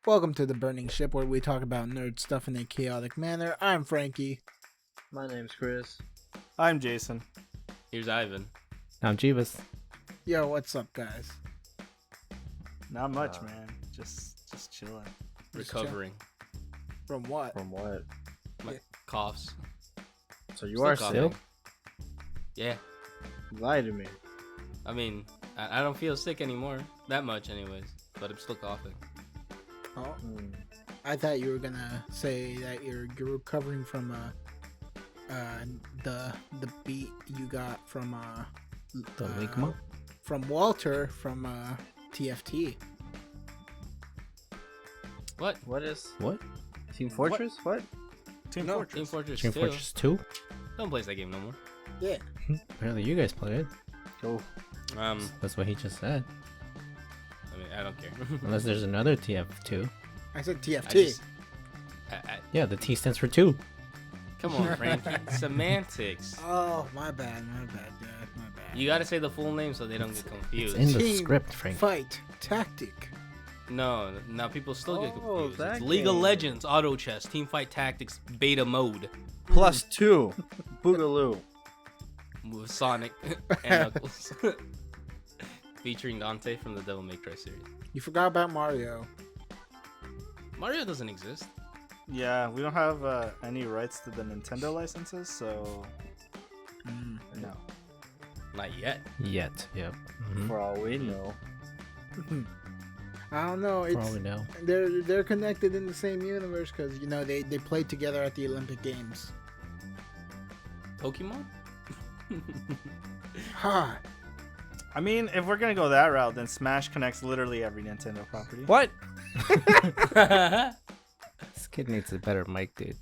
Welcome to the Burning Ship, where we talk about nerd stuff in a chaotic manner. I'm Frankie. My name's Chris. I'm Jason. Here's Ivan. I'm Jeebus. Yo, what's up, guys? Not much, man. Just chilling. Recovering. From what? From what? My coughs. So you Still are coughing. sick? Yeah. Lie to me. I mean, I don't feel sick anymore. That much anyways. But I'm still coughing. Oh, I thought you were gonna say that you're recovering from the beat you got from The Ligma? from Walter from TFT. What? What is What? Team Fortress? What? Team No, Fortress. Team Fortress Team 2. Fortress 2? Don't play that game no more. Yeah. Apparently you guys play it. Oh, That's what he just said. I mean, I don't care. Unless there's another TF2. I said I TFT. just- Yeah, the T stands for 2. Come on, Frankie. Semantics. Oh, my bad, guys, my bad. You gotta say the full name so they don't get confused. It's in the Team script, Frank. Fight tactic. No, now people still get Oh, confused. that It's League of game. Legends, Auto Chess, Teamfight Tactics, Beta Mode +2. Boogaloo. with Sonic and Knuckles. Featuring Dante from the Devil May Cry series. You forgot about Mario. Mario doesn't exist. Yeah, we don't have any rights to the Nintendo licenses, so no. Not yet. Yet, yep. Mhm. For all we know. I don't know. It's Probably no. they're connected in the same universe because they played together at the Olympic Games. Pokemon? Ha! I mean, if we're gonna go that route, then Smash connects literally every Nintendo property. What? This kid needs a better mic, dude.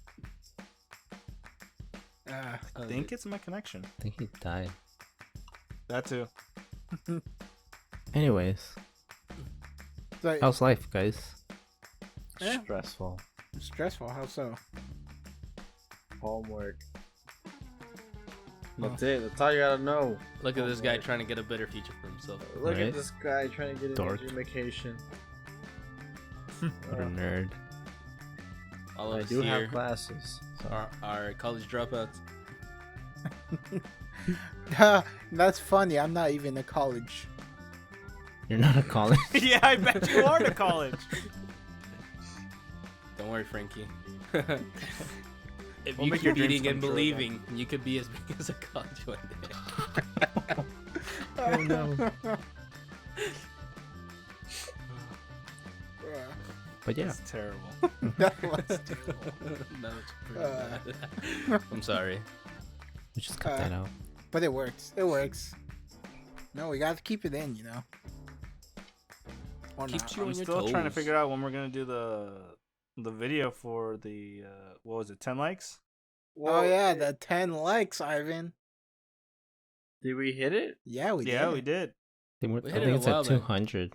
I think it's my connection. I think he died. That too. Anyways, So, how's life, guys? Yeah. Stressful. stressful. How so? Homework. That's it. That's all you gotta know. Look at this guy trying to get a better future for himself. Look Right? at this guy trying to get an Dork. education. What a nerd. All I of us do here have classes. So. are college dropouts. That's funny. I'm not even in college. You're not a college. Yeah, I bet you are to college. Don't worry, Frankie. If We'll you make keep your dreams reading and come true, believing, you could be as big as a college one day. Oh no. But yeah. It's terrible. That was terrible. That was pretty bad. I'm sorry. We just cut that out. But it works. It works. No, we got to keep it in, Or Keeps not. you I'm on your still trying to toes. figure out when we're gonna do the video for the what was it, 10 likes? Oh yeah, the 10 likes, Ivan. Did we hit it? Yeah, we Yeah, did. we did. I We hit think it a it's while at back. 200.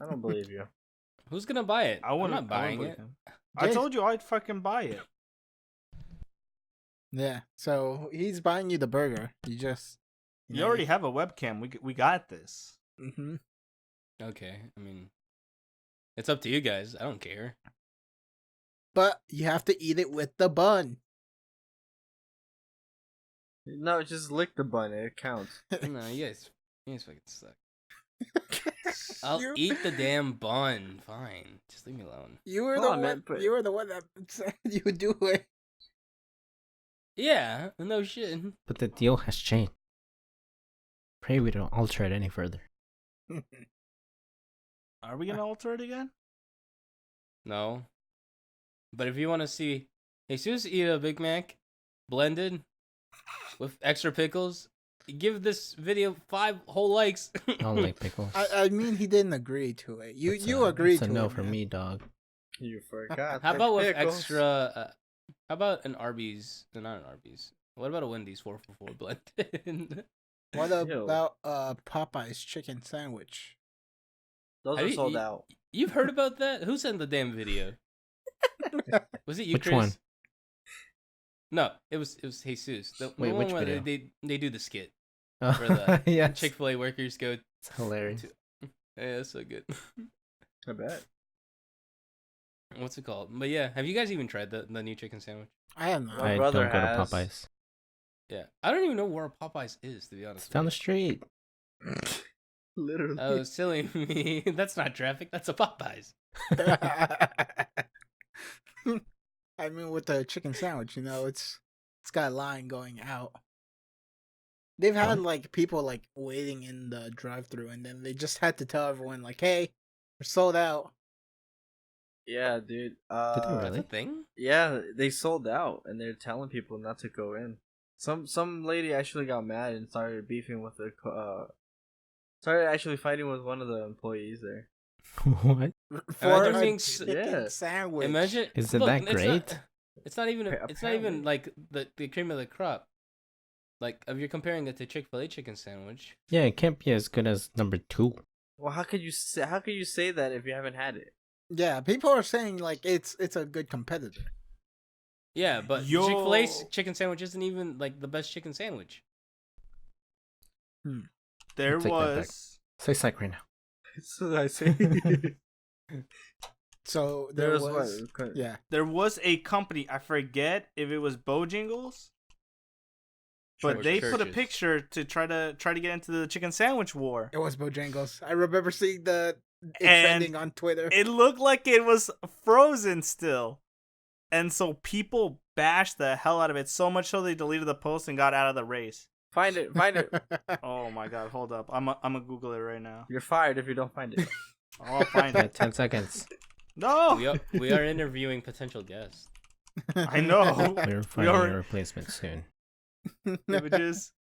I don't believe you. Who's gonna buy it? I I'm wouldn't not buying believe it. him. I Yes. told you I'd fucking buy it. Yeah. So he's buying you the burger. You just. You already have a webcam. We got this. Mm-hmm. Okay, I mean, it's up to you guys. I don't care. But you have to eat it with the bun. No, just lick the bun. It counts. No, you guys fucking suck. I'll You- eat the damn bun. Fine, just leave me alone. You were Come the on, one. man, but- You were the one that said you would do it. Yeah, no shit. But the deal has changed. Pray we don't alter it any further. Are we gonna alter it again? No. But if you want to see Jesus eat a Big Mac blended with extra pickles, give this video 5 whole likes. I don't like pickles. I mean, he didn't agree to it. That's You a- agreed that's to a no it. for man. me, dog. You forgot. How the about with pickles. extra? How about an Arby's? No, not an Arby's. What about a Wendy's 4 for 4 blended? What Yo. about Popeye's chicken sandwich? Those Have are you- sold out. You've heard about that? Who sent the damn video? Was it you, Which Chris? one? No, it was Jesus. The Wait, one which where video? they do the skit. Oh, For the yes. Chick-fil-A workers go. It's hilarious. Yeah, that's so good. I bet. What's it called? But yeah, have you guys even tried the new chicken sandwich? I have not. My I brother don't go to has. Popeyes. Yeah, I don't even know where Popeyes is, to be honest. It's down the street. Literally. Oh, silly me. That's not traffic. That's a Popeyes. I mean, with the chicken sandwich, it's got a line going out. They've had like people like waiting in the drive-through, and then they just had to tell everyone like, "Hey, we're sold out." Yeah, dude. Did they That's really? a thing. Yeah, they sold out, and they're telling people not to go in. Some lady actually got mad and started beefing with started actually fighting with one of the employees there. What? For Imagine a being yeah. sandwich. Imagine. Is it look, that great? It's not even. It's not even Apparently. like the cream of the crop. Like if you're comparing it to Chick-fil-A chicken sandwich. Yeah, it can't be as good as number 2. Well, how could you say that if you haven't had it? Yeah, people are saying like it's a good competitor. Yeah, but Yo. Chick-fil-A's chicken sandwich isn't even like the best chicken sandwich. There Take that back. was. Say psych right now. So I say. So There there was was, what? yeah. There was a company, I forget if it was Bojangles, but Or they put a Church's. picture to try to get into the chicken sandwich war. It was Bojangles. I remember seeing it And trending on Twitter. It looked like it was frozen still. And so people bashed the hell out of it so much so they deleted the post and got out of the race. Find it. Oh my god, hold up. I'm gonna Google it right now. You're fired if you don't find it. I'll find Yeah, it. 10 seconds. No! We are interviewing potential guests. I know. We're finding are- a replacement soon. Images.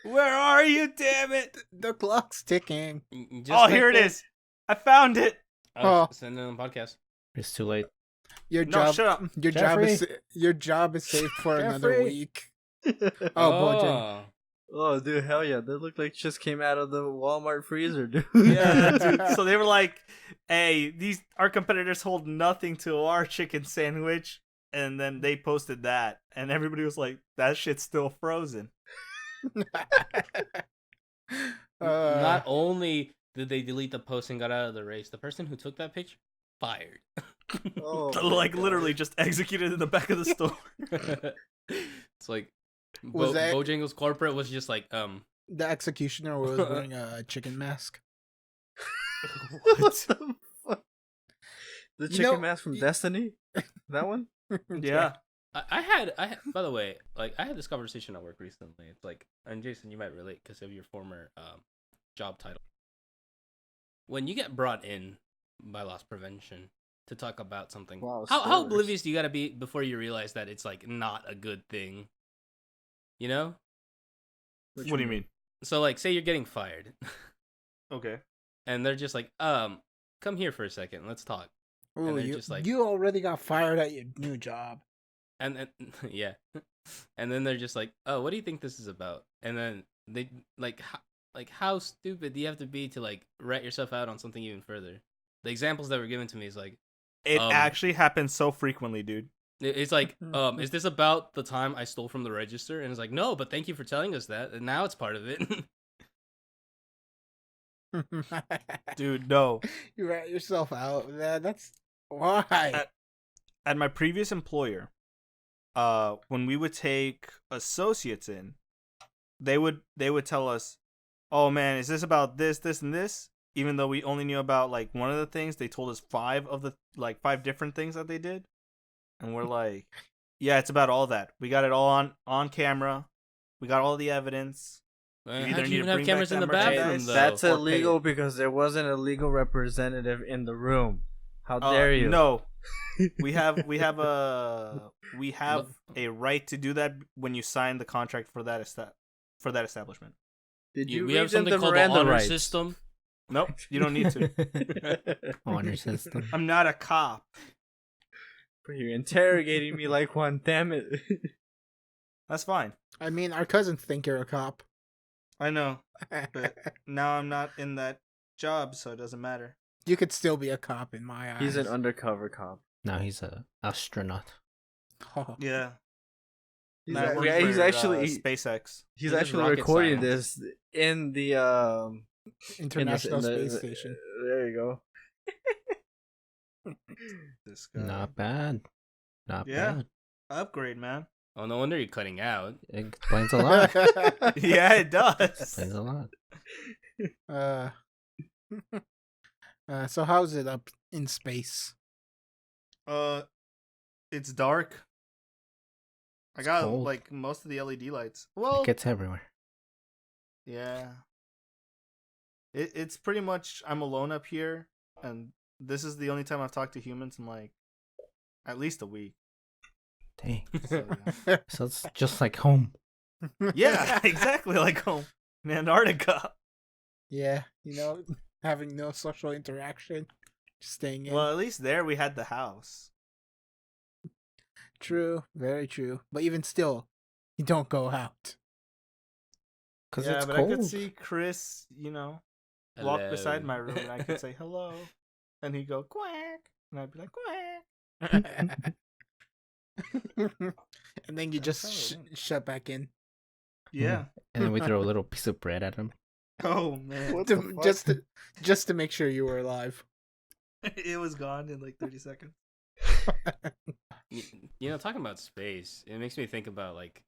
Where are you, damn it? The clock's ticking. Just Oh, like here it the- is. I found it. Oh, Oh. send it on the podcast. It's too late. Your No, job. shut up. Your job is saved for another Jeffrey. week. Oh, Bojangles. Oh, dude, hell yeah. They look like just came out of the Walmart freezer, dude. Yeah, dude. So they were like, "Hey, our competitors hold nothing to our chicken sandwich," and then they posted that, and everybody was like, "That shit's still frozen." Not only did they delete the post and got out of the race, the person who took that picture fired. Oh, Like my literally God. just executed in the back of the store. It's like Was that- Bojangles corporate was just like The executioner was wearing a chicken mask. What the fuck? The You chicken know, mask from y- Destiny? That one? Yeah. I had by the way, like I had this conversation at work recently. It's like, and Jason, you might relate because of your former job title. When you get brought in by loss prevention to talk about something, Wow, how spoilers. oblivious do you gotta be before you realize that it's like not a good thing? You know? What do you mean? So like, say you're getting fired, Okay. and they're just like, come here for a second, let's talk. Ooh, And they're you, just like- you already got fired at your new job. And then yeah, and then they're just like, oh, what do you think this is about? And then they like how stupid do you have to be to like rat yourself out on something even further? The examples that were given to me is like, It Um, actually happens so frequently, dude. it's like, is this about the time I stole from the register? And it's like, no, but thank you for telling us that, and now it's part of it. Dude, no. You rat yourself out. That's why. At my previous employer, when we would take associates in, they would tell us, "Oh man, is this about this, this, and this?" Even though we only knew about like one of the things, they told us five different things that they did, and we're like, "Yeah, it's about all that. We got it all on camera. We got all the evidence." Man, either how'd need you to even have bring cameras back in the that merchandise. bathroom though? That's Or pay illegal it. because there wasn't a legal representative in the room. How dare you? No, we have a right to do that when you sign the contract for that establishment. Did you we read have them something the called the Miranda honor rights? system. Nope, you don't need to. Honor system. I'm not a cop. But you're interrogating me like one. Damn it! That's fine. I mean, our cousins think you're a cop. I know. But now I'm not in that job, so it doesn't matter. You could still be a cop in my eyes. He's an undercover cop. Now he's a astronaut. Oh. Yeah. He's, Now I work he's for, actually SpaceX. he's This is actually rocket recording science. this in the International Space Station. There you go. This guy. Not bad. Not Yeah. bad. Upgrade, man. Oh, no wonder you're cutting out. It explains a lot. Yeah, it does. Explains a lot. So how's it up in space? It's dark. I It's got cold. like most of the LED lights. Well, It gets everywhere. yeah. It's pretty much I'm alone up here, and this is the only time I've talked to humans in like at least a week. Dang. So, yeah. So it's just like home. Yeah, exactly like home in Antarctica. Yeah, having no social interaction, just staying in. Well, at least there we had the house. True, very true. But even still, you don't go out. Because Yeah, it's but cold. I could see Chris, walk beside my room, and I could say hello, and he'd go quack, and I'd be like quack. And then you just shut back in. Yeah. And then we throw a little piece of bread at him. Oh man. What the fuck? Just to make sure you were alive. It was gone in like 30 seconds. Talking about space, it makes me think about like,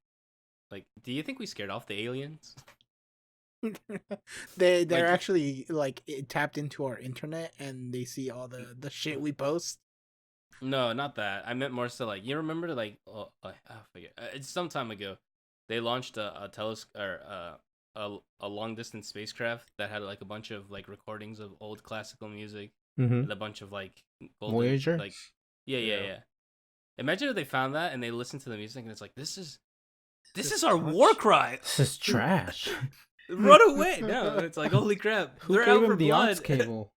do you think we scared off the aliens? They're Like- actually like tapped into our internet and they see all the shit we post. No, not that. I meant more so like, you remember like, I forget. It's some time ago. They launched a telescope or a long distance spacecraft that had like a bunch of like recordings of old classical music Mm-hmm. and a bunch of like Voyager? Like, yeah. Imagine if they found that and they listened to the music and it's like, this is our war cry. This is trash. Run away! No, it's like, holy crap, Who they're gave out for him the blood. aux cable?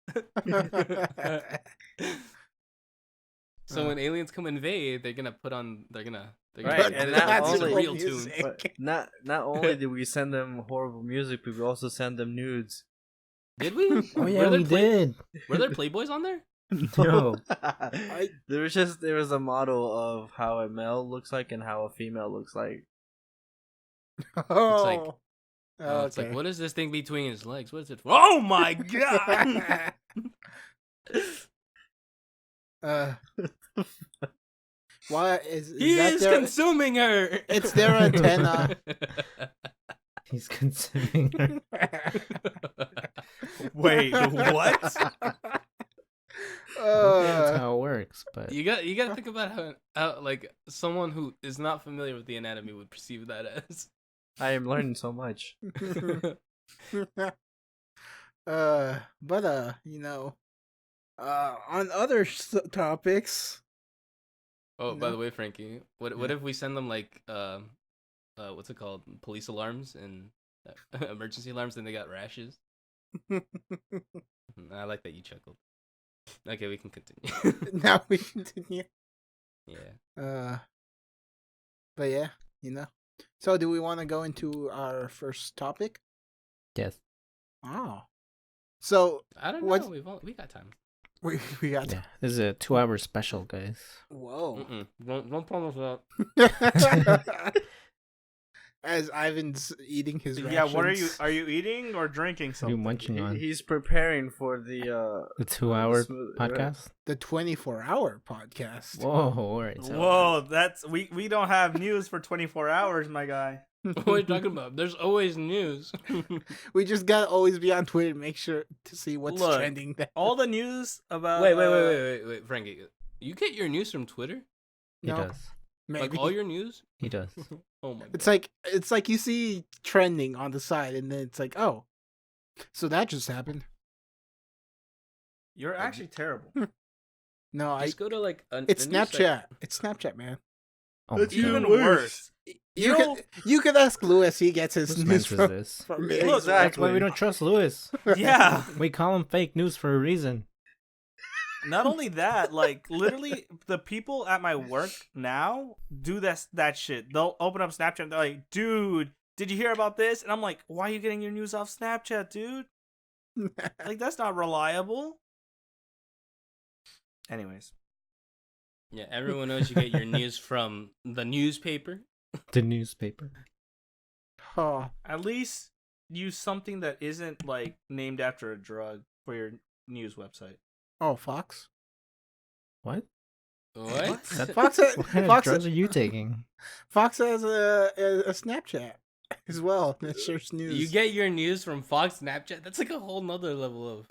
So when aliens come invade, they're gonna Right, and not Classical only- real music. tunes. But not only did we send them horrible music, but we also send them nudes. Did we? Oh yeah, Were there we did. Were there Playboys on there? No. there was a model of how a male looks like and how a female looks like. Oh, Oh, it's like, what is this thing between his legs? What is it for? Oh my god! Why is He that is their, consuming her. It's their antenna. He's consuming her. Wait, what? That's how it works, but you got to think about how like someone who is not familiar with the anatomy would perceive that as. I am learning so much. on other topics. Oh, by the way, Frankie, what if we send them like what's it called, police alarms and emergency alarms, and they got rashes? I like that you chuckled. Okay, we can continue. Now we continue. Yeah. But yeah, So, do we want to go into our first topic? yes. Oh, so I don't What's- know. We got time. we got. Yeah. This is a 2-hour special, guys. Whoa. Don't promise that. As Ivan's eating his rations. Yeah, what are you eating or drinking What are you something? munching on? He's preparing for the The 2-hour smooth- podcast? The 24-hour podcast. Whoa, alright. so- Whoa, that's we don't have news for 24 hours, my guy. What are you talking about? There's always news. We just gotta always be on Twitter to make sure to see what's Look, trending there. All the news about Wait, Frankie. You get your news from Twitter? He No, does. maybe. Like all your news? He does. Oh my god. It's like you see trending on the side, and then it's like, oh, so that just happened. You're actually terrible. No, I. Just go to like It's a news site. Snapchat. It's Snapchat, man. Oh, It's my God. even worse. You could ask Lewis. He gets his Whose news man's is from this? from me. Look, That's why we don't trust Lewis. Yeah. We call him fake news for a reason. Not only that, like literally the people at my work now do that shit. They'll open up Snapchat and they're like, dude, did you hear about this? And I'm like, why are you getting your news off Snapchat, dude? Like that's not reliable. Anyways. Yeah, everyone knows you get your news from the newspaper. The newspaper. Oh, At least use something that isn't like named after a drug for your news website? Oh, Fox. What? What? Fox. What kind of Fox. drugs are you taking? Fox has a Snapchat as well that shares news. You get your news from Fox Snapchat? That's like a whole nother level of.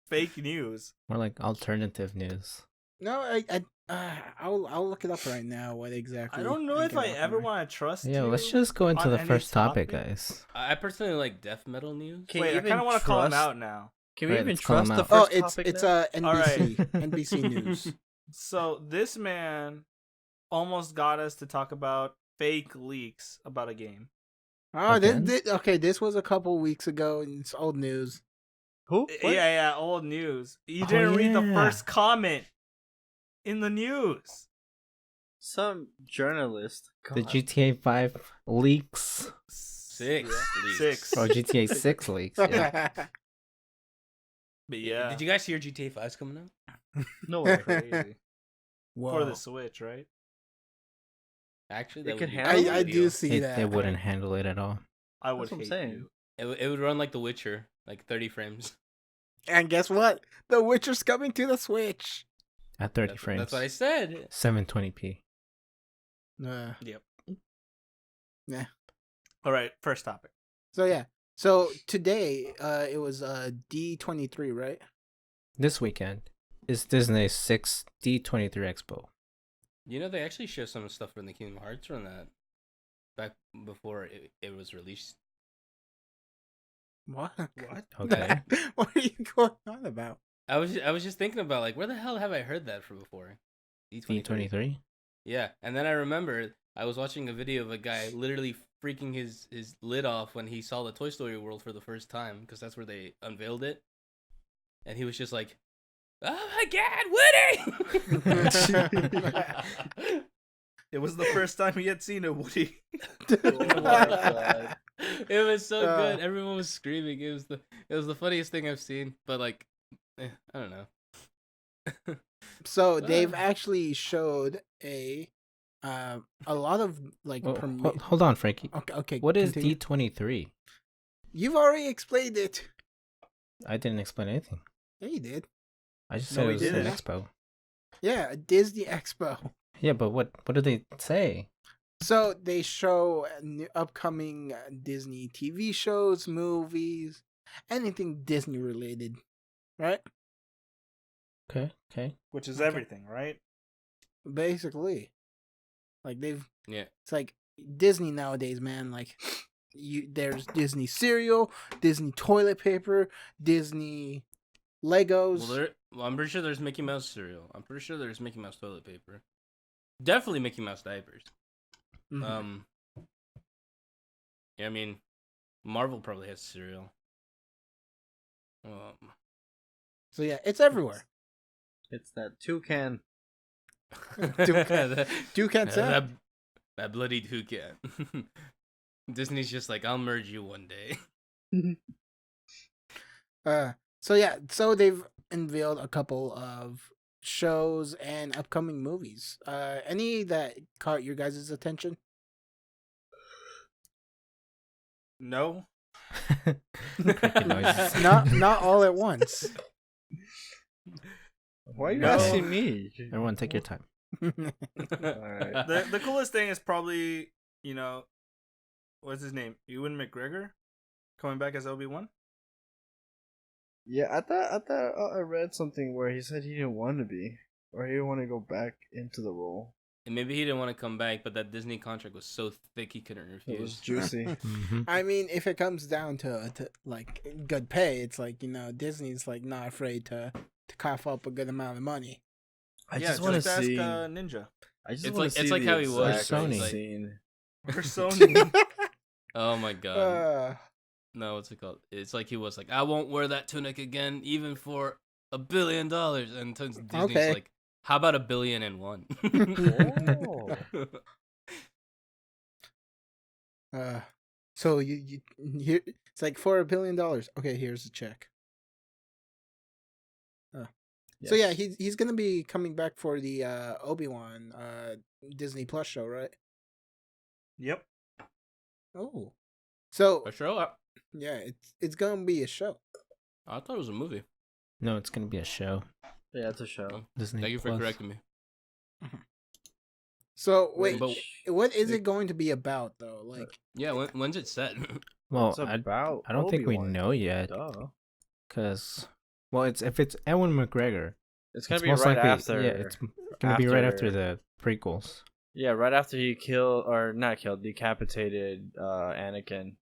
Fake news. More like alternative news. No, I'll look it up right now. What exactly? I don't know I'm if I getting ever from. want to trust Yeah, you. let's just go into on the any first topic, topic. guys. I personally like death metal news. Can Wait, you I kind of even want to call him trust- out now. Can we Right, even let's call him trust the out. first Oh, topic it's now? NBC All NBC News. So this man almost got us to talk about fake leaks about a game. Oh, Again? this was a couple weeks ago, and it's old news. Who? What? Yeah, old news. You Oh, didn't read the yeah. first comment in the news. Some journalist. The God. GTA 5 leaks. Six leaks. Six. Or GTA 6 leaks. Yeah. But yeah. Did you guys hear GTA 5's coming out? No way. Crazy. Whoa. For the Switch, right? Actually, They that can would be handle I ideal. do see that. They wouldn't handle it at all. I would That's what I'm hate saying. you. It would run like The Witcher, like 30 frames. And guess what? The Witcher's coming to the Switch. At 30 That's, frames. that's what I said. 720p. Yep. Yeah. All right, first topic. So yeah. So today, it was D23, right? This weekend is Disney's 6th D23 Expo. You know, they actually showed some stuff from the Kingdom Hearts from that back before it was released. What? What? Okay. What are you going on about? I was just thinking about like where the hell have I heard that from before? D23? Yeah, and then I remember I was watching a video of a guy literally freaking his lid off when he saw the Toy Story World for the first time because that's where they unveiled it, and he was just like, "Oh my God, Woody!" It was the first time he had seen a Woody. Oh my God. It was so good. Everyone was screaming. It was the funniest thing I've seen. But like, I don't know. So they've actually showed a lot of like. Well, hold on, Frankie. Okay. What is continue. D23? You've already explained it. I didn't explain anything. Yeah, you did. I just No, said he it was an didn't. expo. Yeah, a Disney Expo. Yeah, but what did they say? So they show upcoming Disney TV shows, movies, anything Disney related, right? Okay. Which is Okay. everything, right? Basically, like Yeah. it's like Disney nowadays, man. Like there's Disney cereal, Disney toilet paper, Disney Legos. Well, I'm pretty sure there's Mickey Mouse cereal. I'm pretty sure there's Mickey Mouse toilet paper. Definitely Mickey Mouse diapers. Mhm. Yeah, I mean, Marvel probably has cereal. So yeah, it's everywhere. It's that toucan. Toucan Sam. That bloody toucan. Disney's just like, I'll merge you one day. So yeah, so they've unveiled a couple of shows and upcoming movies. Any that caught your guys' attention? No. Cricket noises. Not all at once. Why are you No. asking me? Everyone, take your time. Alright. The coolest thing is probably, what's his name? Ewan McGregor coming back as Obi-Wan. Yeah, I thought I read something where he said he didn't want to be, or he didn't want to go back into the role. And maybe he didn't want to come back, but that Disney contract was so thick he couldn't It was refuse. juicy. Mhm. I mean, if it comes down to like good pay, it's like Disney's like not afraid to cough up a good amount of money. I Yeah, just want to ask see. Ninja I just It's want like- to it's see like the how he was, exact Sony. scene. or Sony. Oh my god. No, what's it called? It's like he was like, I won't wear that tunic again, even for $1 billion. And Disney's Okay. like, how about $1 billion and one? Oh. So you here it's like for $1 billion. Okay, here's the check. So yeah, he's gonna be coming back for the Obi-Wan Disney Plus show, right? Yep. Oh, So A show? yeah, it's gonna be a show. I thought it was a movie. No, it's gonna be a show. Yeah, it's a show. Oh, Disney thank you for Plus. correcting me. So wait, But- what is it going to be about though? Like, Yeah, when's it set? Well, It's about I don't think we Obi-Wan. know yet, Duh. cause well, if it's Ewan McGregor, It's gonna it's be most right likely after. yeah, it's gonna be right after after- the prequels. Yeah, right after he killed or not killed, decapitated Anakin.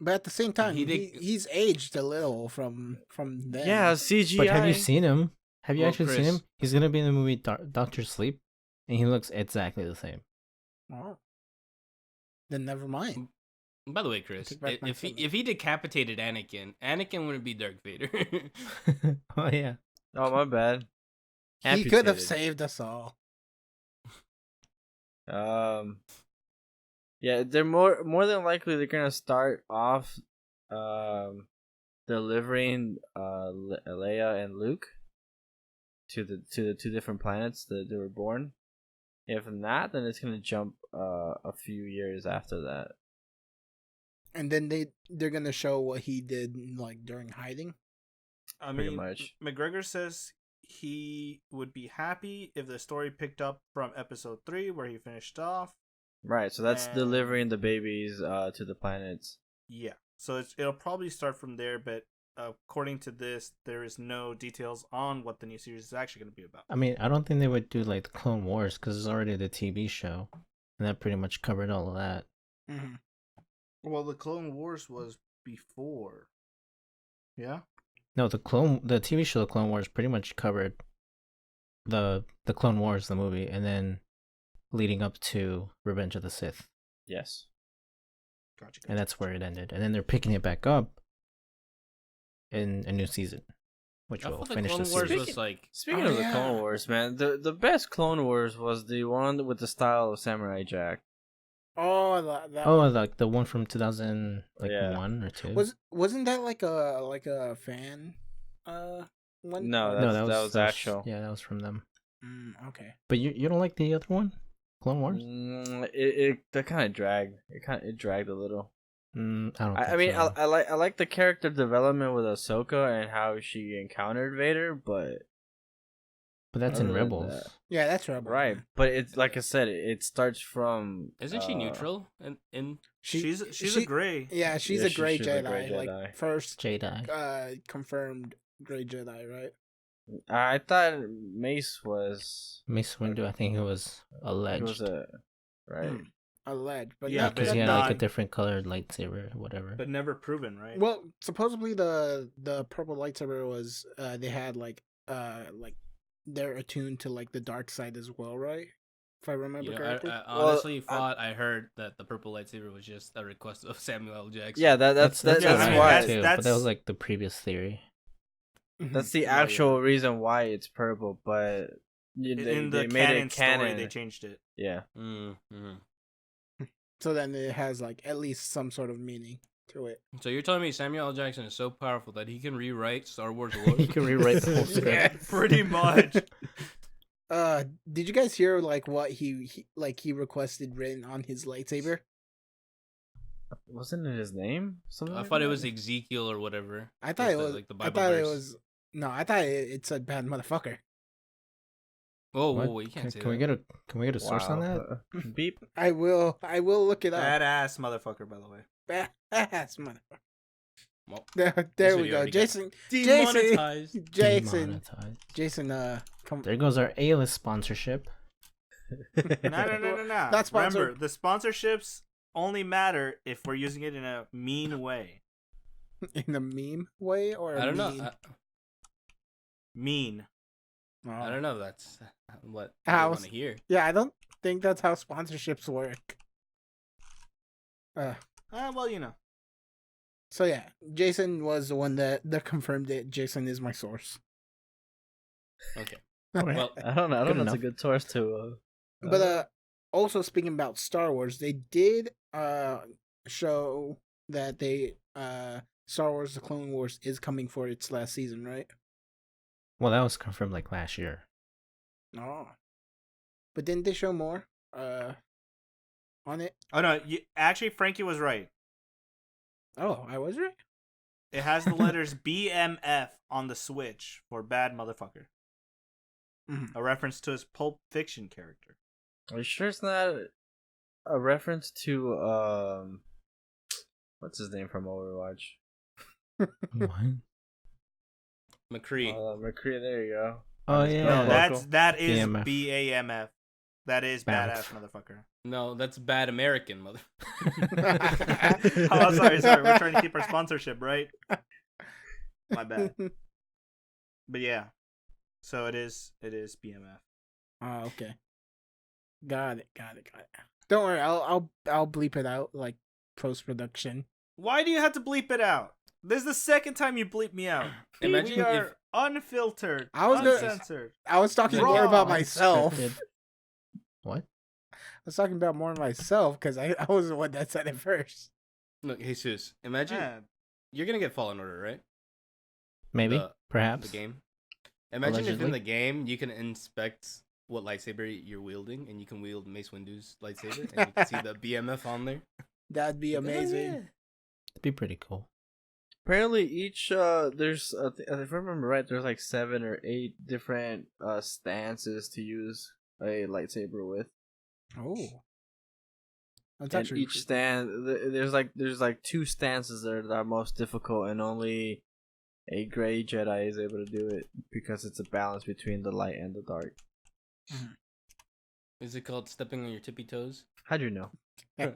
but at the same time, He did- he's aged a little from then. Yeah, CGI. But have you seen him? Have you Well, actually seen Chris- him? He's gonna be in the movie Doctor Sleep, and he looks exactly the same. Oh. Then never mind. By the way, Chris, Take back my if he statement. if he decapitated Anakin wouldn't be Darth Vader. Oh yeah. Oh, my bad. He could have Amputated. saved us all. Yeah, they're more than likely they're gonna start off, delivering Leia and Luke to the two different planets that they were born. If not, then it's gonna jump a few years after that. And then they're gonna show what he did like during hiding. I Pretty mean, much. McGregor says he would be happy if the story picked up from episode 3 where he finished off. Right, so that's And- delivering the babies to the planets. Yeah, so it'll probably start from there, but according to this, there is no details on what the new series is actually going to be about. I mean, I don't think they would do like the Clone Wars because it's already the TV show, and that pretty much covered all of that. Mm-hmm. Well, the Clone Wars was before. Yeah? No, the TV show, the Clone Wars, pretty much covered the Clone Wars, the movie, and then leading up to Revenge of the Sith, Yes. Gotcha. and that's where it ended. And then they're picking it back up in a new season, which I will thought the finish the Clone Wars series. was like Speaking Oh, of the yeah. Clone Wars, man, the best Clone Wars was the one with the style of Samurai Jack. Oh, that Oh, like the one from 2001 Yeah. or 2. wasn't that like a fan one? No, Or- that was actual. Yeah, that was from them. Okay. But you don't like the other one, Clone Wars? That kind of dragged. It dragged a little. I don't. I think mean, so. I like the character development with Ahsoka and how she encountered Vader, but But that's in other than Rebels. that- Yeah, that's Rebel. right. But it's like I said, it starts from. isn't she neutral in She's she- a gray. Yeah, she's Yeah, a gray she's a Jedi. gray Jedi. Like first Jedi. confirmed gray Jedi, right? I thought Mace was. Mace Windu, I think it was He alleged. was a right. Hmm. Alleged, but Yeah, not Because but he had not- like a different colored lightsaber or whatever. But never proven, right? Well, supposedly the purple lightsaber was they had like they're attuned to like the dark side as well, right? If I remember you know, correctly. I honestly thought I heard that the purple lightsaber was just a request of Samuel L. Jackson. Yeah, that's yeah, I mean, why. too, but that's- that was like the previous theory. That's the Yeah, actual reason why it's purple, but in they the made canon it canon. story, they changed it. Yeah. Mm-hmm. So then it has like at least some sort of meaning to it. So you're telling me Samuel L. Jackson is so powerful that he can rewrite Star Wars lore? He can rewrite the whole script. Yeah, pretty much. Did you guys hear like what he requested written on his lightsaber? Wasn't it his name? Something I like thought it that? was Ezekiel or whatever. I thought Just it the- was like the I Bible thought it verse. was no, I thought it said bad motherfucker. Oh, What? whoa, you can't say Can we that. get a source on that? Wow. Beep. I will look it up. Badass motherfucker, by the way. Badass motherfucker. Well, There this we video go. already got Jason Demonetized. Demonetized. come There goes our A-list sponsorship. No. Not sponsored. Remember, the sponsorships only matter if we're using it in a mean way. in a meme way or I don't know. mean? Mean. I don't know. That's what I I was- want to hear. Yeah, I don't think that's how sponsorships work. Well, you know. So yeah, Jason was the one that confirmed it. Jason is my source. Okay. Okay. Well, I don't know. I Good don't know. It's a enough. good source to. But also speaking about Star Wars, they did show that they Star Wars: The Clone Wars is coming for its last season, right? Well, that was confirmed like last year. Oh, but didn't they show more on it? Oh no, actually Frankie was right. Oh, I was right. It has the letters BMF on the switch for bad motherfucker. Mhm. A reference to his Pulp Fiction character. Are you sure it's not a reference to what's his name from Overwatch? What? McCree. McCree. There you go. Oh, On his yeah. belt That is BMF. BAMF. That is Bad. badass motherfucker. No, that's bad American, mother. Oh, sorry. We're trying to keep our sponsorship, right? My bad. But yeah, so it is BMF. Oh, okay. Got it. Don't worry, I'll bleep it out like post production. Why do you have to bleep it out? This is the second time you bleep me out. Imagine we are if- unfiltered, I was gonna- uncensored. I was talking Raw, more about myself. unscripted. What? I was talking about more myself because I was the one that said it first. Look, Jesus. Imagine Yeah. you're gonna get Fallen Order, right? Maybe. The Perhaps. game. Imagine if in Allegedly. the game you can inspect what lightsaber you're wielding, and you can wield Mace Windu's lightsaber, and you can see the BMF on there. That'd be amazing. It'd be pretty cool. Apparently, each there's if I remember right, there's like 7 or 8 different stances to use a lightsaber with. Oh, that's And actually each stand, there's like 2 stances there that are most difficult, and only a gray Jedi is able to do it because it's a balance between the light and the dark. Is it called stepping on your tippy toes? How'd you know? A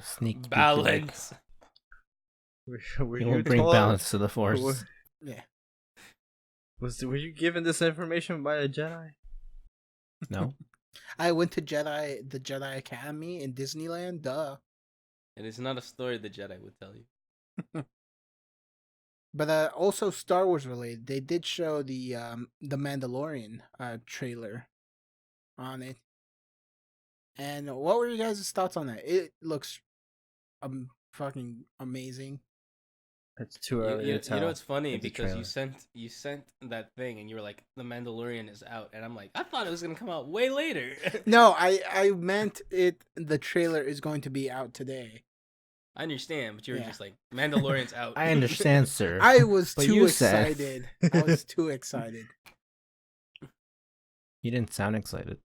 sneak peek. Balance. Were It will bring told- balance to the force. were- Yeah. Were you given this information by a Jedi? No. I went to the Jedi Academy in Disneyland. Duh. It is not a story the Jedi would tell you. But also Star Wars related. They did show the Mandalorian trailer on it. And what were you guys' thoughts on that? It looks fucking amazing. It's too early to tell. You know what's funny? It's a Because you trailer. sent that thing, and you were like, "The Mandalorian is out," and I'm like, "I thought it was gonna come out way later." No, I meant it. The trailer is going to be out today. I understand, but you were Yeah. just like, "Mandalorian's out." I understand, sir. I was But too you said- excited. I was too excited. You didn't sound excited.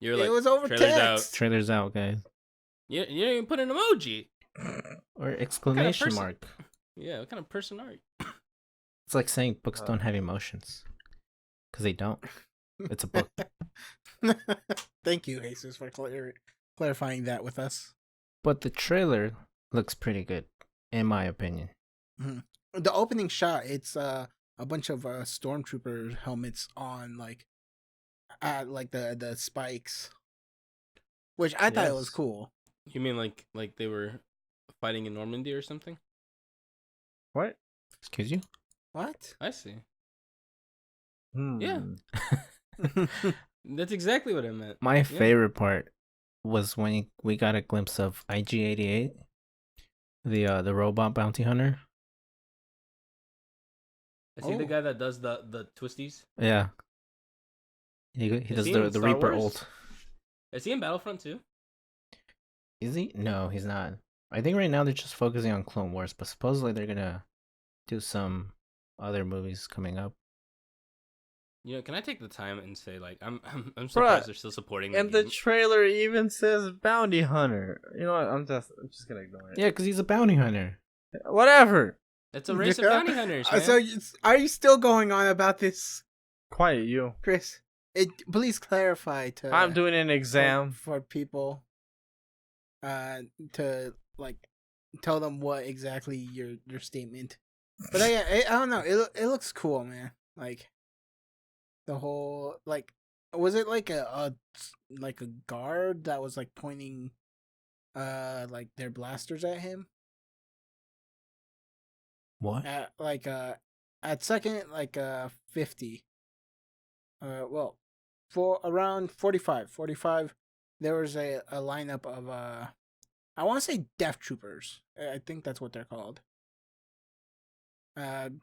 You were like, It was over "Trailer's out." text. Trailer's out, guys. You didn't even put an emoji. Or exclamation person- mark. Yeah, what kind of person are you? It's like saying books don't have emotions. Because they don't. It's a book. Thank you, Jesus, for clarifying that with us. But the trailer looks pretty good, in my opinion. The opening shot, it's a bunch of stormtrooper helmets on like the spikes, which I thought it was Yes. cool. You mean like they were fighting in Normandy or something? What? Excuse you? What? I see. Yeah. That's exactly what I meant. My Yeah. favorite part was when we got a glimpse of IG-88, the robot bounty hunter. Is he the Oh. guy that does the twisties? Yeah. He Is does he the in Star Reaper Wars? ult. Is he in Battlefront too? Is he? No, he's not. I think right now they're just focusing on Clone Wars, but supposedly they're gonna do some other movies coming up. You know, can I take the time and say like I'm surprised they're still supporting And the the game. trailer even says bounty hunter. You know what? I'm just gonna ignore it. Yeah, because he's a bounty hunter. Whatever. It's a race of Yeah. bounty hunters, man. So, are you still going on about this, Quiet you. Chris? Please clarify to. I'm doing an exam. for people. To like tell them what exactly your statement. But I don't know. It looks cool, man. Like the whole like, was it like a guard that was like pointing like their blasters at him What? at like at second like 50 well for around 45 there was a lineup of I want to say death troopers. I think that's what they're called.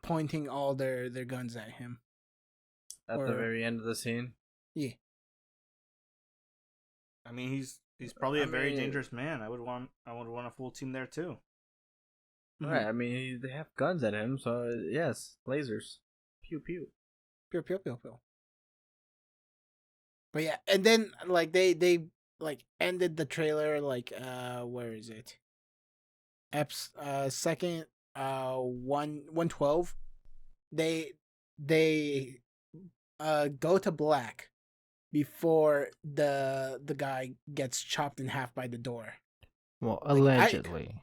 Pointing all their guns at him. At the Or- very end of the scene. Yeah. I mean, he's probably I a very mean- dangerous man. I would want a full team there too. Right. I mean, they have guns at him, so yes, lasers. Pew pew. Pew pew pew pew. But yeah, and then like they like ended the trailer like where is it? Second 112. They go to black before the guy gets chopped in half by the door. Well, allegedly.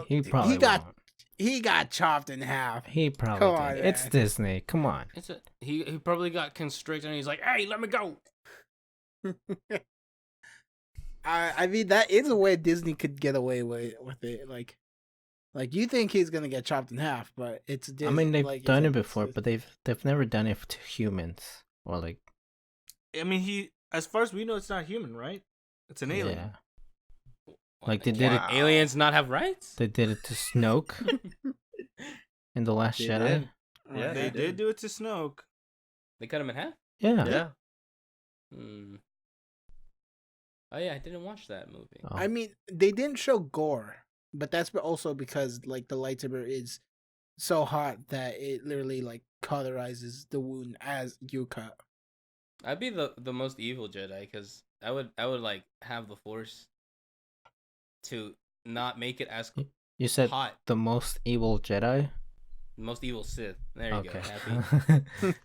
He probably got won't. he got chopped in half. He probably Come did. on, It's man. Disney. Come on. He probably got constricted and he's like, "Hey, let me go." I mean that is a way Disney could get away with it. Like you think he's gonna get chopped in half, but it's Disney. I mean, they've like, done it it's before, Disney. but they've never done it to humans or like. I mean, he, as far as we know, it's not human, right? It's an alien. Yeah. Like they did it. Aliens not have rights? They did it to Snoke in The Last They Jedi. did. Right. Yeah, They did do it to Snoke. They cut him in half? Yeah. Yeah. Hmm. Oh yeah, I didn't watch that movie. Oh. I mean, they didn't show gore, but that's also because like the lightsaber is so hot that it literally like cauterizes the wound as you cut. I'd be the most evil Jedi because I would like have the Force to not make it as You said hot. the most evil Jedi. Most evil Sith. There you Okay. go. Happy.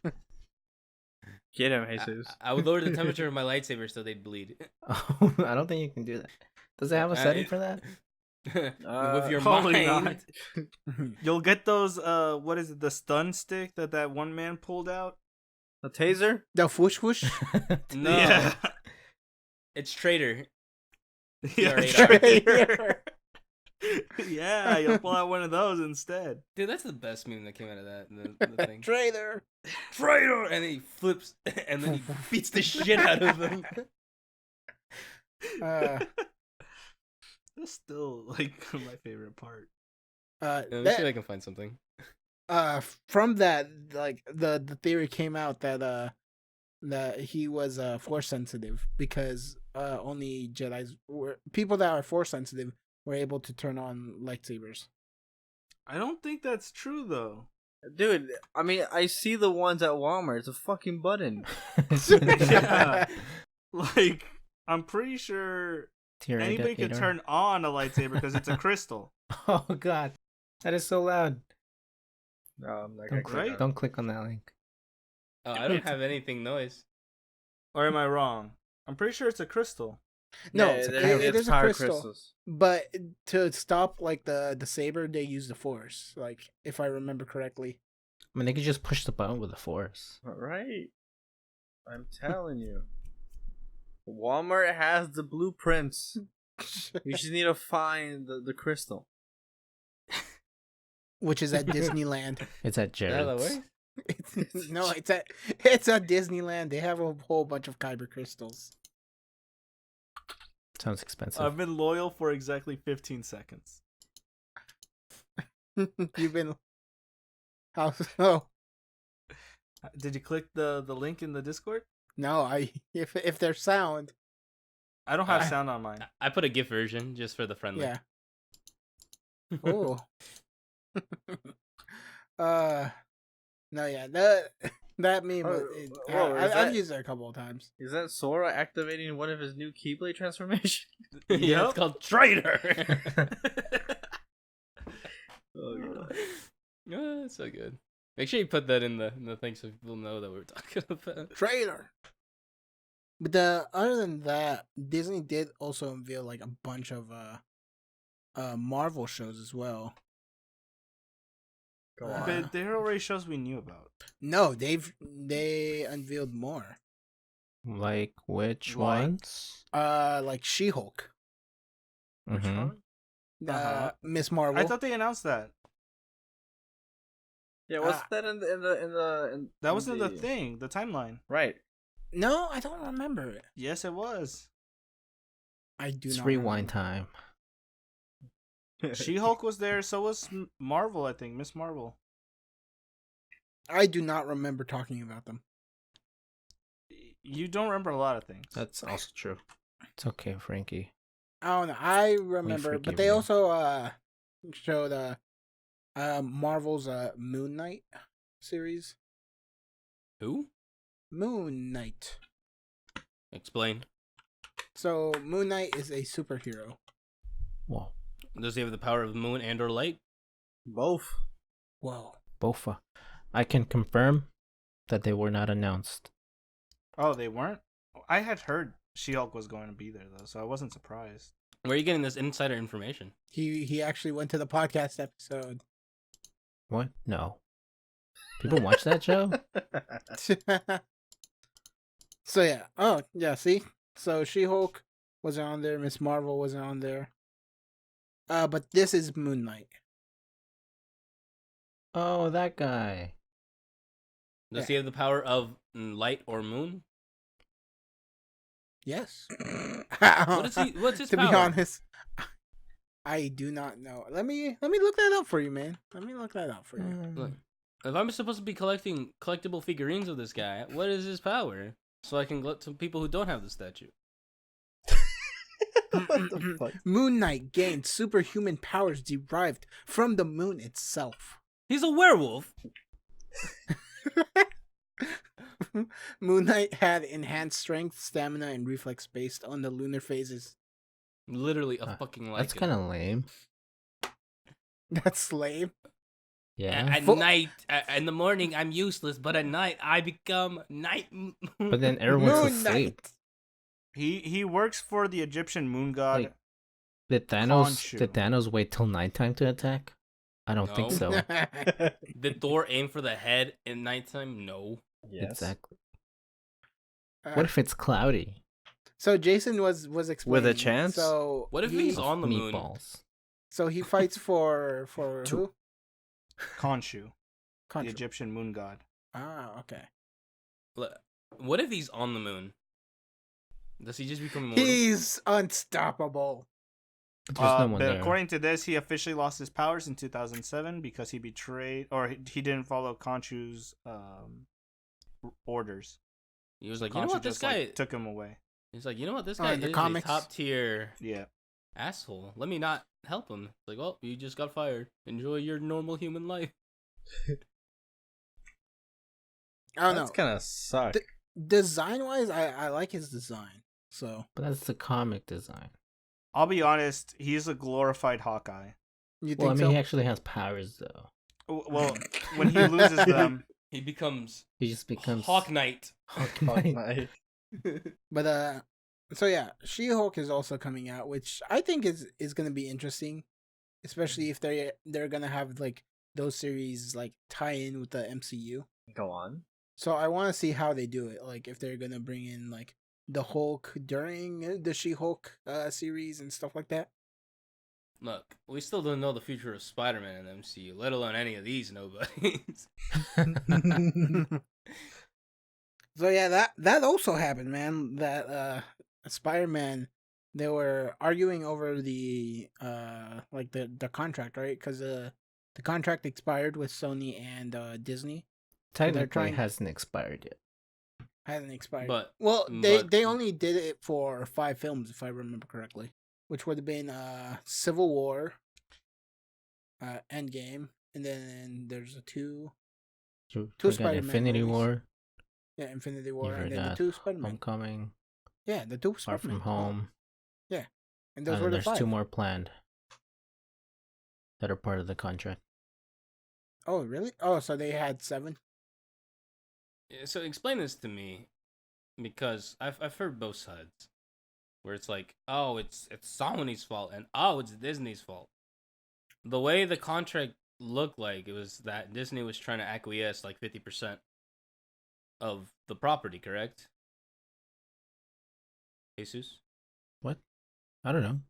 Get him, Jesus. I would lower the temperature of my lightsaber so they'd bleed. Oh, I don't think you can do that. Does it have a setting for that? With your Probably mind. not. You'll get those. What is it? The stun stick that one man pulled out. A taser? The whoosh whoosh. No, Yeah. it's traitor. Yeah. Traitor. Yeah, you'll pull out one of those instead. Dude, that's the best meme that came out of that. The thing. Traitor. Traitor, and then he flips, and then he beats the shit out of him. Uh, That's still like my favorite part. Let me see if I can find something. From that, like the theory came out that that he was force sensitive because only Jedi's were people that are force sensitive were able to turn on lightsabers. I don't think that's true though. Dude, I mean, I see the ones at Walmart. It's a fucking button. Yeah. Like, I'm pretty sure Tear anybody could indicator. turn on a lightsaber because it's a crystal. Oh God, that is so loud. No, I'm not Don't gonna click- click right? on it. Don't click on that link. Oh, I don't have anything noise. Or am I wrong? I'm pretty sure it's a crystal. No, Yeah, it it's is a power crystal. crystals. But to stop like the saber, they use the force. Like if I remember correctly. I mean, they could just push the button with the Force. Right. I'm telling you. Walmart has the blueprints. You just need to find the crystal. Which is at Disneyland. It's at Is that how that Jared's. works? No, it's at Disneyland. They have a whole bunch of kyber crystals. Sounds expensive. I've been loyal for exactly 15 seconds. You've been how so? Did you click the link in the Discord? No, if there's sound, I don't have sound on mine. I put a GIF version just for the friendly. yeah. Oh. No, yeah, that meme. I've used it a couple of times. Is that Sora activating one of his new Keyblade transformations? Yeah, Yep. it's called Traitor. Oh, God. Yeah, it's so good. Make sure you put that in the thing so people know that we're talking about. Trailer. But other than that, Disney did also unveil like a bunch of Marvel shows as well. Go Uh, on. But there are already shows we knew about. No, they unveiled more. Like which What? ones? Like She-Hulk, Which Mhm. one? Uh-huh. Miss Marvel. I thought they announced that. Yeah, what's that in the That was in the thing, the timeline. Right. No, I don't remember it. Yes, it was. I do It's not rewind remember. time. She-Hulk was there, so was Marvel, I think. Miss Marvel. I do not remember talking about them. You don't remember a lot of things. That's also true. It's okay, Frankie. I don't know. I remember, but forgive they you. also showed Marvel's Moon Knight series. Who? Moon Knight. Explain. So Moon Knight is a superhero. Whoa. Does he have the power of the moon and or light? Both. Whoa. Bofa. I can confirm that they were not announced. Oh, they weren't? I had heard She-Hulk was going to be there, though, so I wasn't surprised. Where are you getting this insider information? He actually went to the podcast episode. What? No. People watch that show? So yeah. Oh yeah. See. So She-Hulk wasn't on there. Miss Marvel wasn't on there. But this is Moon Knight. Oh, that guy. Does he have the power of light or moon? Yes. What is he? What's his To power? be honest, I do not know. Let me look that up for you, man. Let me look that up for you. Look, if I'm supposed to be collecting collectible figurines of this guy, what is his power? So I can go to people who don't have the statue. What the fuck? Moon Knight gained superhuman powers derived from the moon itself. He's a werewolf. Moon Knight had enhanced strength, stamina, and reflex based on the lunar phases. Literally a fucking like. That's kind of lame. That's lame. Yeah. At night, in the morning, I'm useless, but at night, I become night. But then everyone's Moon asleep. Knight. He works for the Egyptian moon god. Like, Did Thanos Khonshu. wait till nighttime to attack? I don't think No. so. Did Thor aim for the head in nighttime? No. Yes. Exactly. Uh, What if it's cloudy? So Jason was explaining. With a chance? So What if he, he's on the moon? Meatballs. So he fights for who? Khonshu, the Khonshu. Egyptian moon god. Ah, okay. What if he's on the moon? Does he just become immortal? He's unstoppable. There's no one But there. according to this, he officially lost his powers in 2007 because he betrayed, or he didn't follow Khonshu's orders. He was like, Khonshu you know what, this just, guy. took him away. He's like, you know what, this Oh, guy in the is comics? a top tier Yeah. asshole. Let me not help him. It's like, well, you just got fired. Enjoy your normal human life. I don't That's know. kind of suck. Th- Design wise, I like his design. So But that's the comic design. I'll be honest, he's a glorified Hawkeye. you think Well, I mean, so? he actually has powers, though. Well, when he loses them, He becomes He just becomes Hawk Knight. Hawk Fuck Knight. my- But so yeah, She-Hulk is also coming out, which I think is gonna be interesting, especially if they're gonna have like those series like tie in with the MCU. Go on. So I want to see how they do it. Like if they're gonna bring in like the Hulk during the She-Hulk series and stuff like that. Look, we still don't know the future of Spider-Man in the MCU, let alone any of these nobodies. So yeah, that also happened, man. That Spider-Man, they were arguing over the like the contract, right? Because the contract expired with Sony and Disney. Technically, trying- it hasn't expired yet. Hasn't expired. But Well, but- they only did it for 5 films, if I remember correctly, which would have been Civil War, Endgame, and then there's a two You Two forgot Spider-Man Infinity movies. War, Infinity War, you and then the forgot 2 Spider-Man. Homecoming, Yeah, the 2 Far Spider-Man. From Home, And those and were the there's 5. 2 more planned that are part of the contract. Oh, really? Oh, so they had 7. So explain this to me, because I've heard both sides, where it's like, oh, it's Sony's fault, and oh, it's Disney's fault. The way the contract looked like, it was that Disney was trying to acquiesce like 50% of the property, correct? Jesus, What? I don't know.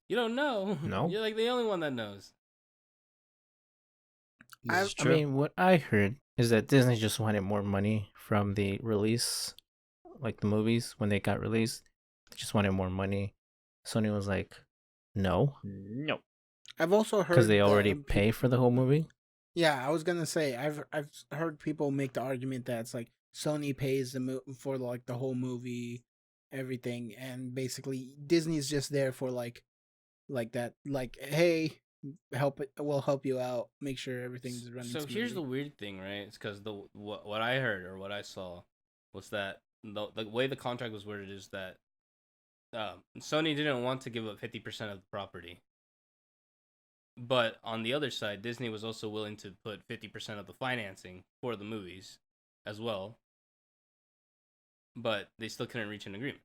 you don't know. No. You're like the only one that knows. This is I true. mean, what I heard is that Disney just wanted more money from the release, like the movies when they got released. They just wanted more money. Sony was like, no, No. I've also heard because they already the- pay for the whole movie. Yeah, I was gonna say I've heard people make the argument that it's like Sony pays for like the whole movie, everything, and basically Disney's just there for like that, like, hey, will help you out, make sure everything's running. So smoothly. here's the weird thing, right? It's because what I heard or what I saw was that the way the contract was worded is that Sony didn't want to give up 50% of the property, but on the other side, Disney was also willing to put 50% of the financing for the movies as well, but they still couldn't reach an agreement.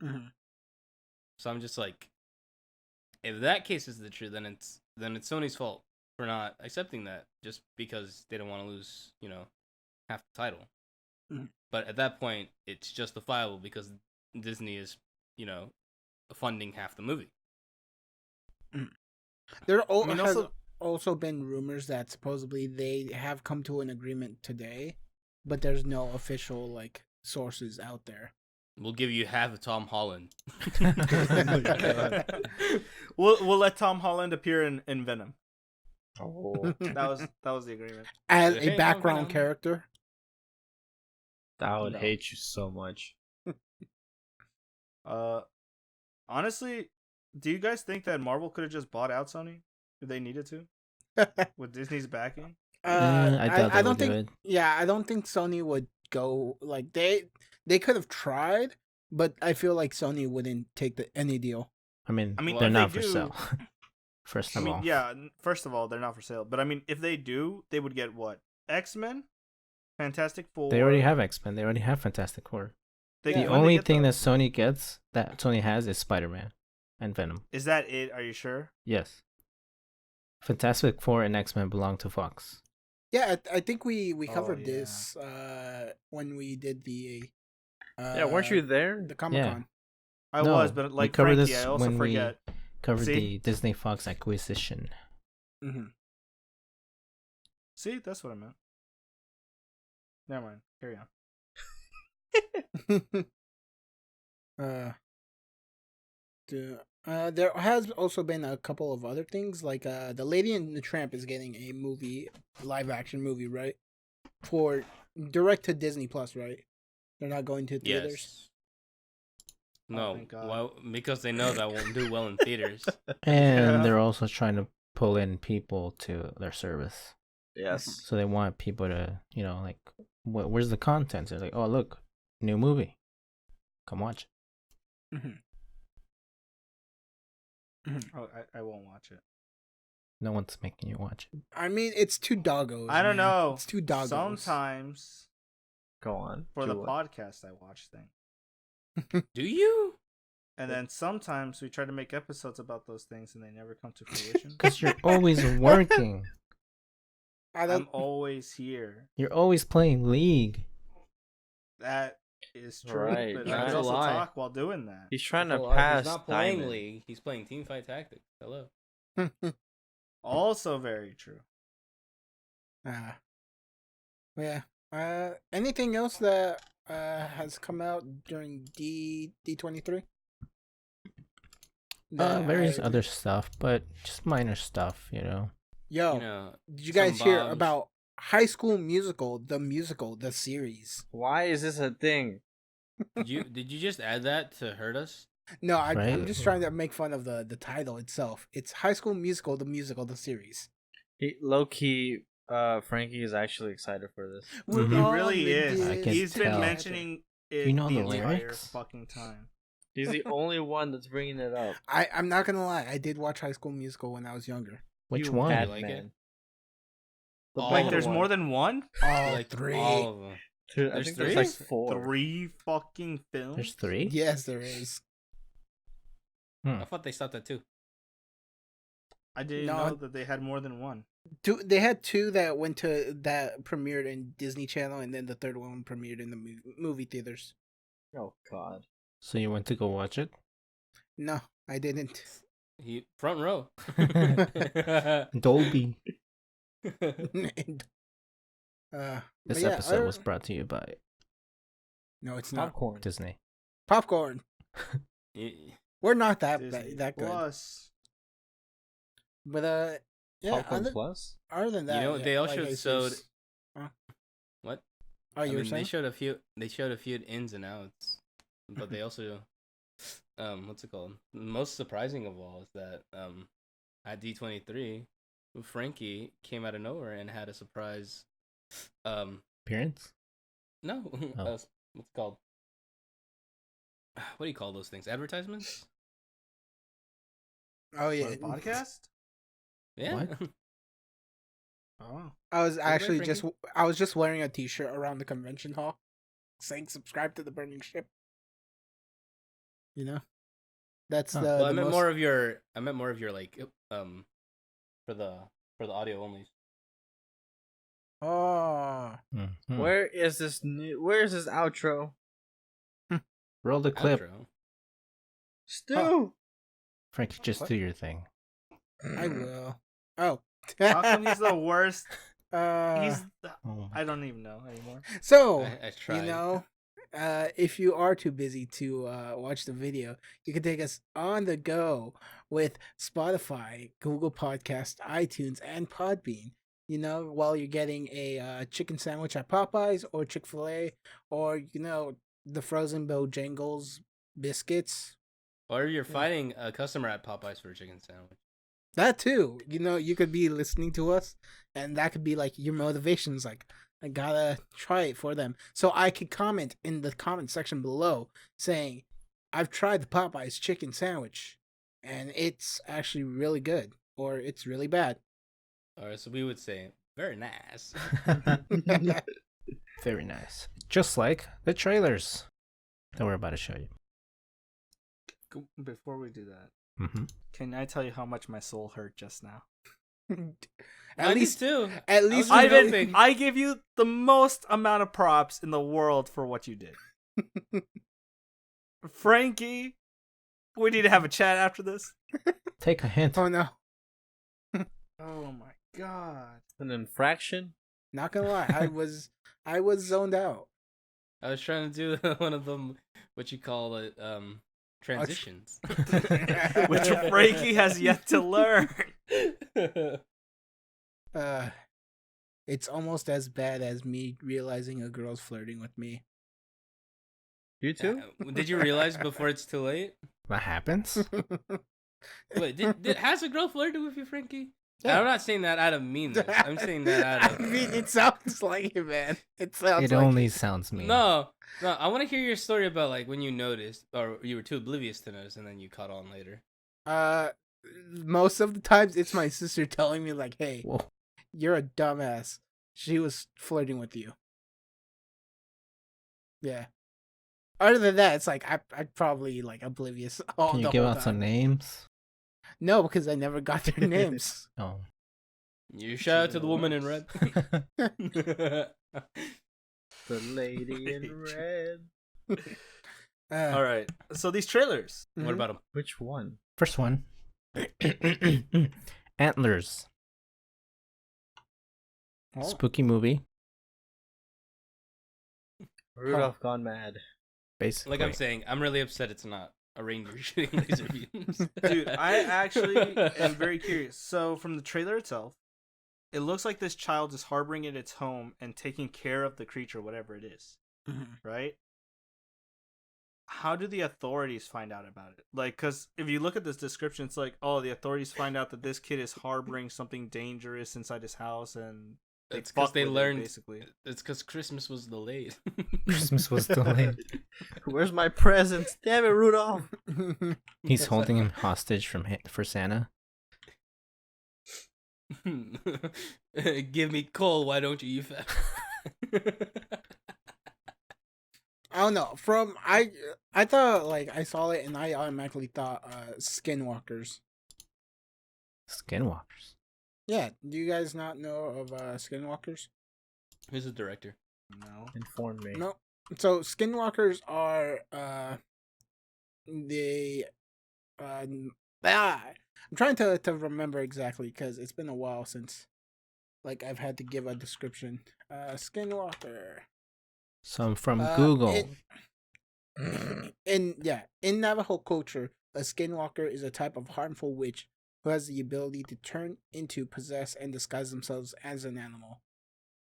Mm-hmm. So I'm just like, if that case is the truth, then it's Sony's fault for not accepting that, just because they don't want to lose, half the title. Mm-hmm. But at that point, it's justifiable because Disney is, funding half the movie. Mm. There has also- also been rumors that supposedly they have come to an agreement today, but there's no official sources out there. We'll give you half of Tom Holland. We'll let Tom Holland appear in Venom. Oh, That was the agreement. As If a ain't background Venom. character. I would No. hate you so much. Honestly, do you guys think that Marvel could have just bought out Sony if they needed to with Disney's backing? I doubt I they don't would do think. it. Yeah, I don't think Sony would go they could have tried, but I feel like Sony wouldn't take any deal. I mean, I mean, they're if they not for do- sale. First I of mean, all, yeah. First of all, they're not for sale. But I mean, if they do, they would get what? X-Men, Fantastic Four. they already have X-Men. They already have Fantastic Four. They, Yeah. The when they only get thing the- that Sony gets, that Sony has, is Spider-Man and Venom. is that it? Are you sure? Yes. Fantastic Four and X-Men belong to Fox. Yeah, I think we Oh, covered yeah. this when we did the Yeah, weren't you there? the Comic-Con. I No, was, but we like covered Frankie, this I also when we forget. covered See? the Disney Fox acquisition. Mm-hmm. See, that's what I meant. Never mind. Carry on. There has also been a couple of other things, like the Lady and the Tramp is getting a live action movie, right? For direct to Disney Plus, right? They're not going to theaters. Yes. No, thank God. well, because they know that won't do well in theaters. And Yeah. they're also trying to pull in people to their service. Yes. So they want people to, where's the content? They're like, oh, look, new movie. Come watch it. Mm-hmm. Oh, I won't watch it. No one's making you watch it. I mean, it's two doggos. I don't man. know. It's two doggos. Sometimes Go on. for Do the it. podcast, I watch things, Do you? and then sometimes we try to make episodes about those things, and they never come to fruition. Because you're always working. I don't. I'm always here. You're always playing League. That is true, Right, but not I to also lie. talk while doing that. He's trying to Well, pass. He's not playing Diamond. League. He's playing Teamfight Tactics. Hello. Also very true. Yeah. Anything else that has come out during D23? Various other stuff, but just minor stuff, Yo, You know, did you guys some hear bombs. about High School Musical, the series? Why is this a thing? Did you just add that to hurt us? No, I'm Right. just trying to make fun of the title itself. It's High School Musical, the series. Low key, Frankie is actually excited for this. We're Mhm. He on really the is. I can He's been tell. mentioning it You know the the entire lyrics? fucking time. He's the only one that's bringing it up. I'm not gonna lie. I did watch High School Musical when I was younger. which You one? bad like man. it? The All Like, of there's them. more than one? All Like three. all of them. Dude, I There's think three? there's like 4. 3 fucking films? There's 3? Yes, there is. I thought they stopped at 2. I didn't No, know that they had more than one. They had 2 that premiered in Disney Channel, and then the third one premiered in the movie theaters. Oh god. So you went to go watch it? No, I didn't. He front row. Dolby. And, This but yeah, episode was brought to you by No, it's not. Popcorn. Disney. Popcorn. Yeah. We're not that Disney that good. Plus. But yeah. Popcorn Plus? Other than that, You know, yeah, they also like I showed. said- Huh? What? Oh, I you were mean, they saying? showed a few. They showed a few ins and outs, but they also, what's it called? Most surprising of all is that at D23, Frankie came out of nowhere and had a surprise. Appearance? No, Oh. what's it called? What do you call those things? Advertisements? Oh yeah, For the podcast? Yeah. What? Oh. I was actually Frankie? I was just wearing a T-shirt around the convention hall, saying "Subscribe to the Burning Ship." You know, that's Huh. the Well, the I meant most. more of your. I meant more of your like for the audio only. Oh, Mhm. Where is this outro? Roll the clip. Outro. Stu. Frankie, just What? do your thing. I will. Oh, How come he's the worst? He's the, Oh, I don't even know anymore. so I tried. you know, if you are too busy to watch the video, you can take us on the go with Spotify, Google Podcast, iTunes, and Podbean. You know, while you're getting a chicken sandwich at Popeyes or Chick-fil-A, or you know, the frozen Bojangles biscuits. Or you're fighting a customer at Popeyes for a chicken sandwich. That too. You know, you could be listening to us, and that could be like your motivations. Like, I gotta try it for them. So I could comment in the comment section below saying, I've tried the Popeyes chicken sandwich, and it's actually really good, or it's really bad. All right, so we would say very nice. very nice. Just like the trailers that we're about to show you. Before we do that, Mm-hmm. can I tell you how much my soul hurt just now? At least, too. at least, I you was know- hoping- I give you the most amount of props in the world for what you did. Frankie, we need to have a chat after this. Take a hint. Oh no, Oh my god. An infraction? not gonna lie, I was zoned out. I was trying to do one of them, what you call it, transitions. Which Frankie has yet to learn. It's almost as bad as me realizing a girl's flirting with me. You too? Did you realize before it's too late? That happens? Wait, has a girl flirted with you, Frankie? Yeah. I'm not saying that out of meanness. I'm saying that out of... I mean, it sounds like it, man. It sounds It like only sounds mean. No, I want to hear your story about like when you noticed, or you were too oblivious to notice, and then you caught on later. Most of the times it's my sister telling me like, "Hey, Whoa. you're a dumbass. She was flirting with you." Yeah. Other than that, it's like I'd probably like oblivious all Can you the give whole out time. some names? No, because I never got their names. Oh. You shout out to the woman in red. The lady in red. All right. So these trailers. What about him? Which one? First one. Antlers. Oh. Spooky movie. Rudolph gone mad. Basically. Like I'm saying, I'm really upset it's not a reindeer shooting laser beams. Dude, I actually am very curious. So, from the trailer itself, it looks like this child is harboring in its home and taking care of the creature, whatever it is, right? How do the authorities find out about it? Like, because if you look at this description, it's like, oh, the authorities find out that this kid is harboring something dangerous inside his house, and It's because fuck they with it, learned. basically. It's because Christmas was delayed. Christmas was delayed. Where's my presents? Damn it, Rudolph. He's holding him hostage for Santa. Give me coal, why don't you fat? I don't know. I thought like I saw it and I automatically thought skinwalkers. Skinwalkers. Yeah, do you guys not know of skinwalkers? Who's the director? No. Inform me. No. So skinwalkers are they I'm trying to remember exactly because it's been a while since like I've had to give a description. Skinwalker. So I'm from Google. In Navajo culture, a skinwalker is a type of harmful witch who has the ability to turn into, possess, and disguise themselves as an animal.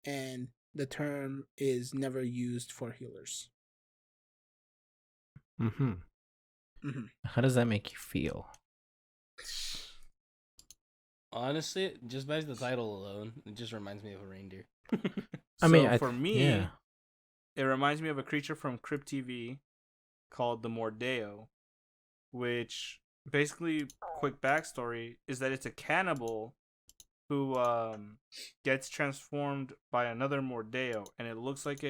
And the term is never used for healers. Mm-hmm. Mhm. How does that make you feel? Honestly, just by the title alone, it just reminds me of a reindeer. I mean, So for me, yeah. it reminds me of a creature from Crypt TV called the Mordeo, which basically, quick backstory, is that it's a cannibal who gets transformed by another Mordeo, and it looks like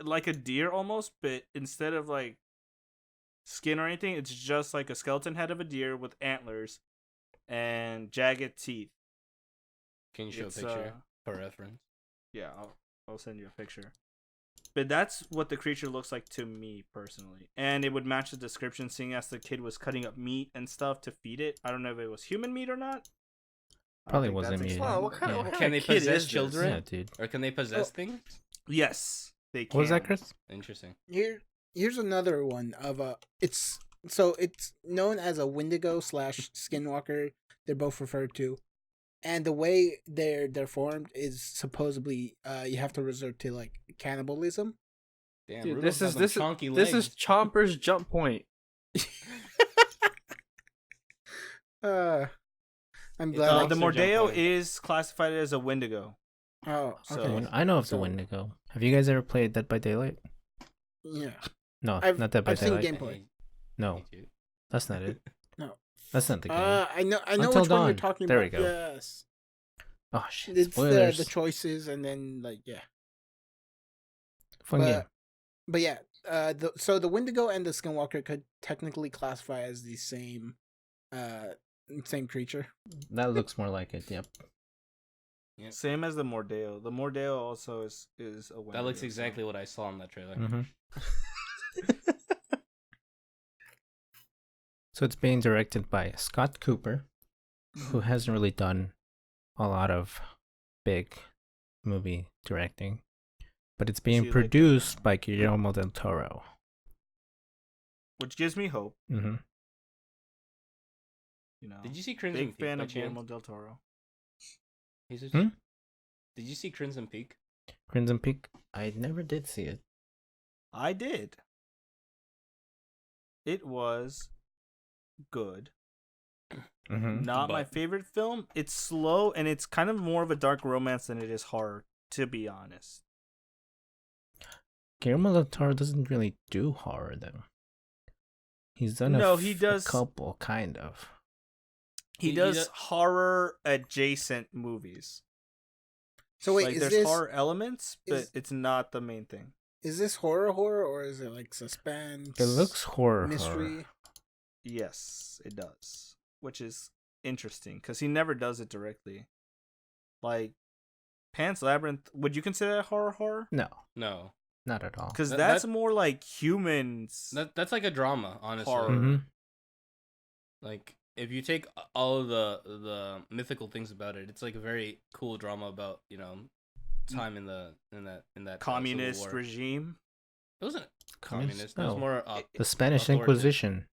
like a deer almost, but instead of like skin or anything, it's just like a skeleton head of a deer with antlers and jagged teeth. Can you show It's, a picture for reference? Yeah, I'll send you a picture. But that's what the creature looks like to me personally, and it would match the description, seeing as the kid was cutting up meat and stuff to feed it. I don't know if it was human meat or not. I don't Probably think wasn't that's meat. explained. What kind Yeah. of Can they kid is possess this? children? Yeah, dude. Or can they possess things? Yes, they can. What was that, Chris? Interesting. Here's another one of it's known as a Wendigo / Skinwalker. They're both referred to, and the way they're formed is supposedly you have to resort to like cannibalism. Damn, Dude, Rudolph got them chonky this legs. is Chomper's jump point. I'm It's glad. all- The Monster Mordeo jump is classified as a Wendigo. Oh, So- okay. I know of the So- Wendigo. Have you guys ever played Dead by Daylight? Yeah, No, I've- not Dead by I've seen Daylight. gameplay. No, Me too. that's not it. No. That's not the game. I know Until which one you're Dawn. talking There about. we go. Yes, Oh shit! it's Spoilers. the choices, and then like yeah. Fun game. But yeah, so the Wendigo and the Skinwalker could technically classify as the same creature. That looks more like it. Yep. Yep. Same as the Mordeo. The Mordeo also is a Wendigo. That looks so- exactly what I saw in that trailer. Mm-hmm. So it's being directed by Scott Cooper, who hasn't really done a lot of big movie directing, but it's being See, like- produced by Guillermo del Toro. Which gives me hope. Mm-hmm. You know, Did you see Crimson big Peak fan by of Guillermo chance? del Toro. Jesus? Hmm? Did you see Crimson Peak? Crimson Peak. I never did see it. I did. It was good. Mm-hmm. Not my But- favorite film. It's slow and it's kind of more of a dark romance than it is horror, to be honest. Guillermo del Toro doesn't really do horror though. He's done he a does- couple, kind of. He He does does- horror adjacent movies. So wait, like is there's this horror elements, but is- it's not the main thing. is this horror or is it like suspense? It looks horror. mystery. Yes, it does, which is interesting because he never does it directly. Like Pan's Labyrinth, would you consider that horror? No, No. not at all. Because That- that's that- more like humans. That's like a drama, honestly. Horror. Mm-hmm. Like, if you take all of the mythical things about it, it's like a very cool drama about, time in that Civil Communist War. regime. It wasn't communist. It No. was more The Spanish authoritative. Inquisition.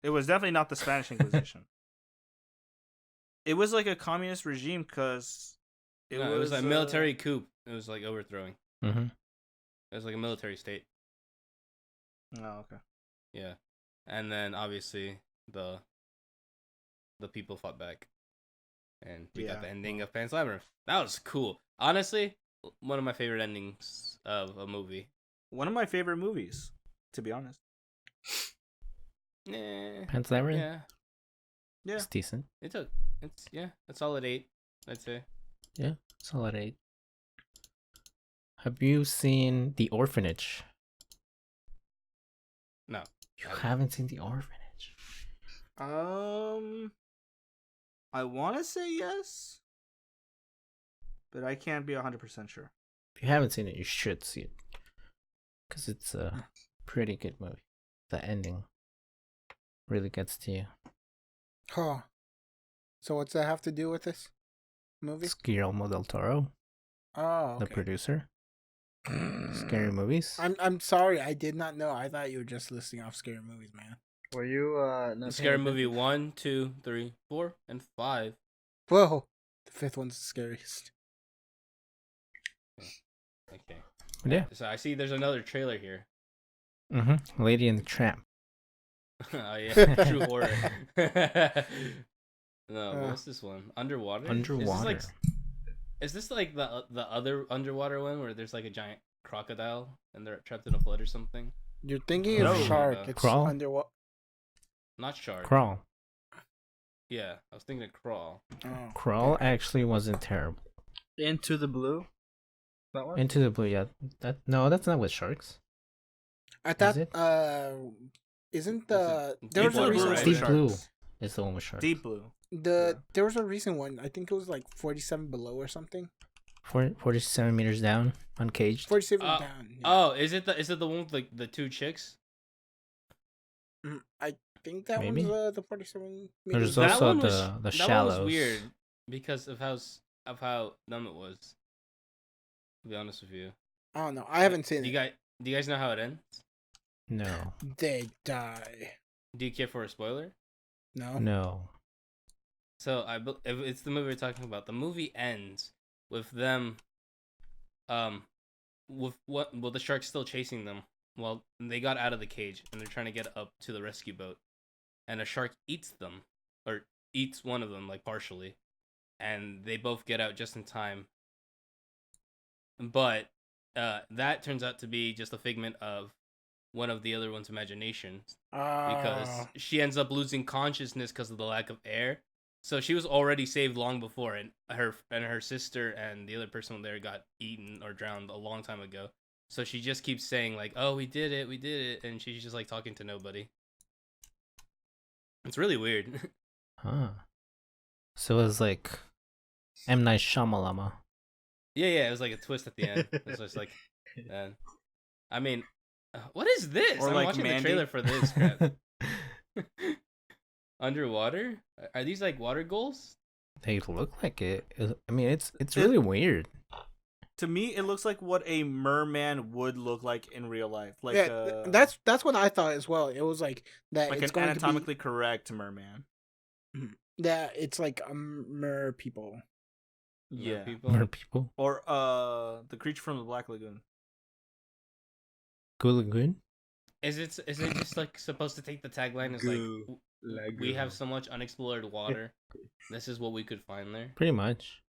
It was definitely not the Spanish Inquisition. It was like a communist regime because it was a military coup. It was like overthrowing. Mm-hmm. It was like a military state. Oh, okay. Yeah. And then obviously the people fought back. And we got Yeah. the ending of Pan's Labyrinth. That was cool. Honestly, one of my favorite endings of a movie. One of my favorite movies, to be honest. Pan's Labyrinth. Yeah. Yeah. It's decent. It's a solid 8, I'd say. Solid 8. Have you seen The Orphanage? No. You haven't seen The Orphanage. I want to say yes, but I can't be 100% sure. If you haven't seen it, you should see it. Because it's a pretty good movie. The ending really gets to you. Huh. So what's that have to do with this movie? It's Guillermo del Toro, Oh, the okay. producer. Scary movies. I'm sorry, I did not know. I thought you were just listing off scary movies, man. Were you not Scary paying movie attention? 1, 2, 3, 4, and 5. Whoa, the fifth one's the scariest. Okay. Yeah. So I see there's another trailer here. Mm-hmm. Lady and the Tramp. Oh yeah, true horror. No, but what's this one? Underwater. Underwater. Is this like the other underwater one where there's like a giant crocodile and they're trapped in a flood or something? You're thinking of No. Shark. It's Crawl? underwater. Not Shark. Crawl. Yeah, I was thinking of Crawl. Oh. Crawl actually wasn't terrible. Into the Blue. That one. Into the Blue, yeah. That's not with sharks. I thought. it? Isn't the Is it there was Deep a Blue, recent right? one. Deep Sharks. Blue is the one with sharks. Deep Blue. There was a recent one. I think it was like 47 below or something. 47 meters down, uncaged. 47 down. Yeah. Oh, is it the one with the two chicks? I think that Maybe. was the 47. There's meters. also one was- the That shallows. one was weird because of how dumb it was. To be honest with you, I don't know. I haven't seen do it. you guys know how it ends? No. They die. Do you care for a spoiler? No. No. So if it's the movie we're talking about. The movie ends with them, with the shark's still chasing them. Well, they got out of the cage and they're trying to get up to the rescue boat, and a shark eats them, or eats one of them like partially, and they both get out just in time. But that turns out to be just a figment of one of the other one's imaginations, because she ends up losing consciousness because of the lack of air. So she was already saved long before, and her sister and the other person there got eaten or drowned a long time ago. So she just keeps saying like, "Oh, we did it," and she's just like talking to nobody. It's really weird. Huh. So it was like M. Night Shyamalama. Yeah, it was like a twist at the end. It was just like, man. I mean, what is this? Or I'm like watching Mandy. the trailer for this crap. Underwater? Are these like water goals? They look like it. I mean, it's really weird. To me, it looks like what a merman would look like in real life. Like yeah, that's what I thought as well. It was like that. like It's an going anatomically correct merman. to be that it's like a mer people. Yeah. People. Mer people. Or the creature from the Black Lagoon. Good Lagoon? Is it just like supposed to take the tagline as Goo. like we have so much unexplored water. This is what we could find there. Pretty much.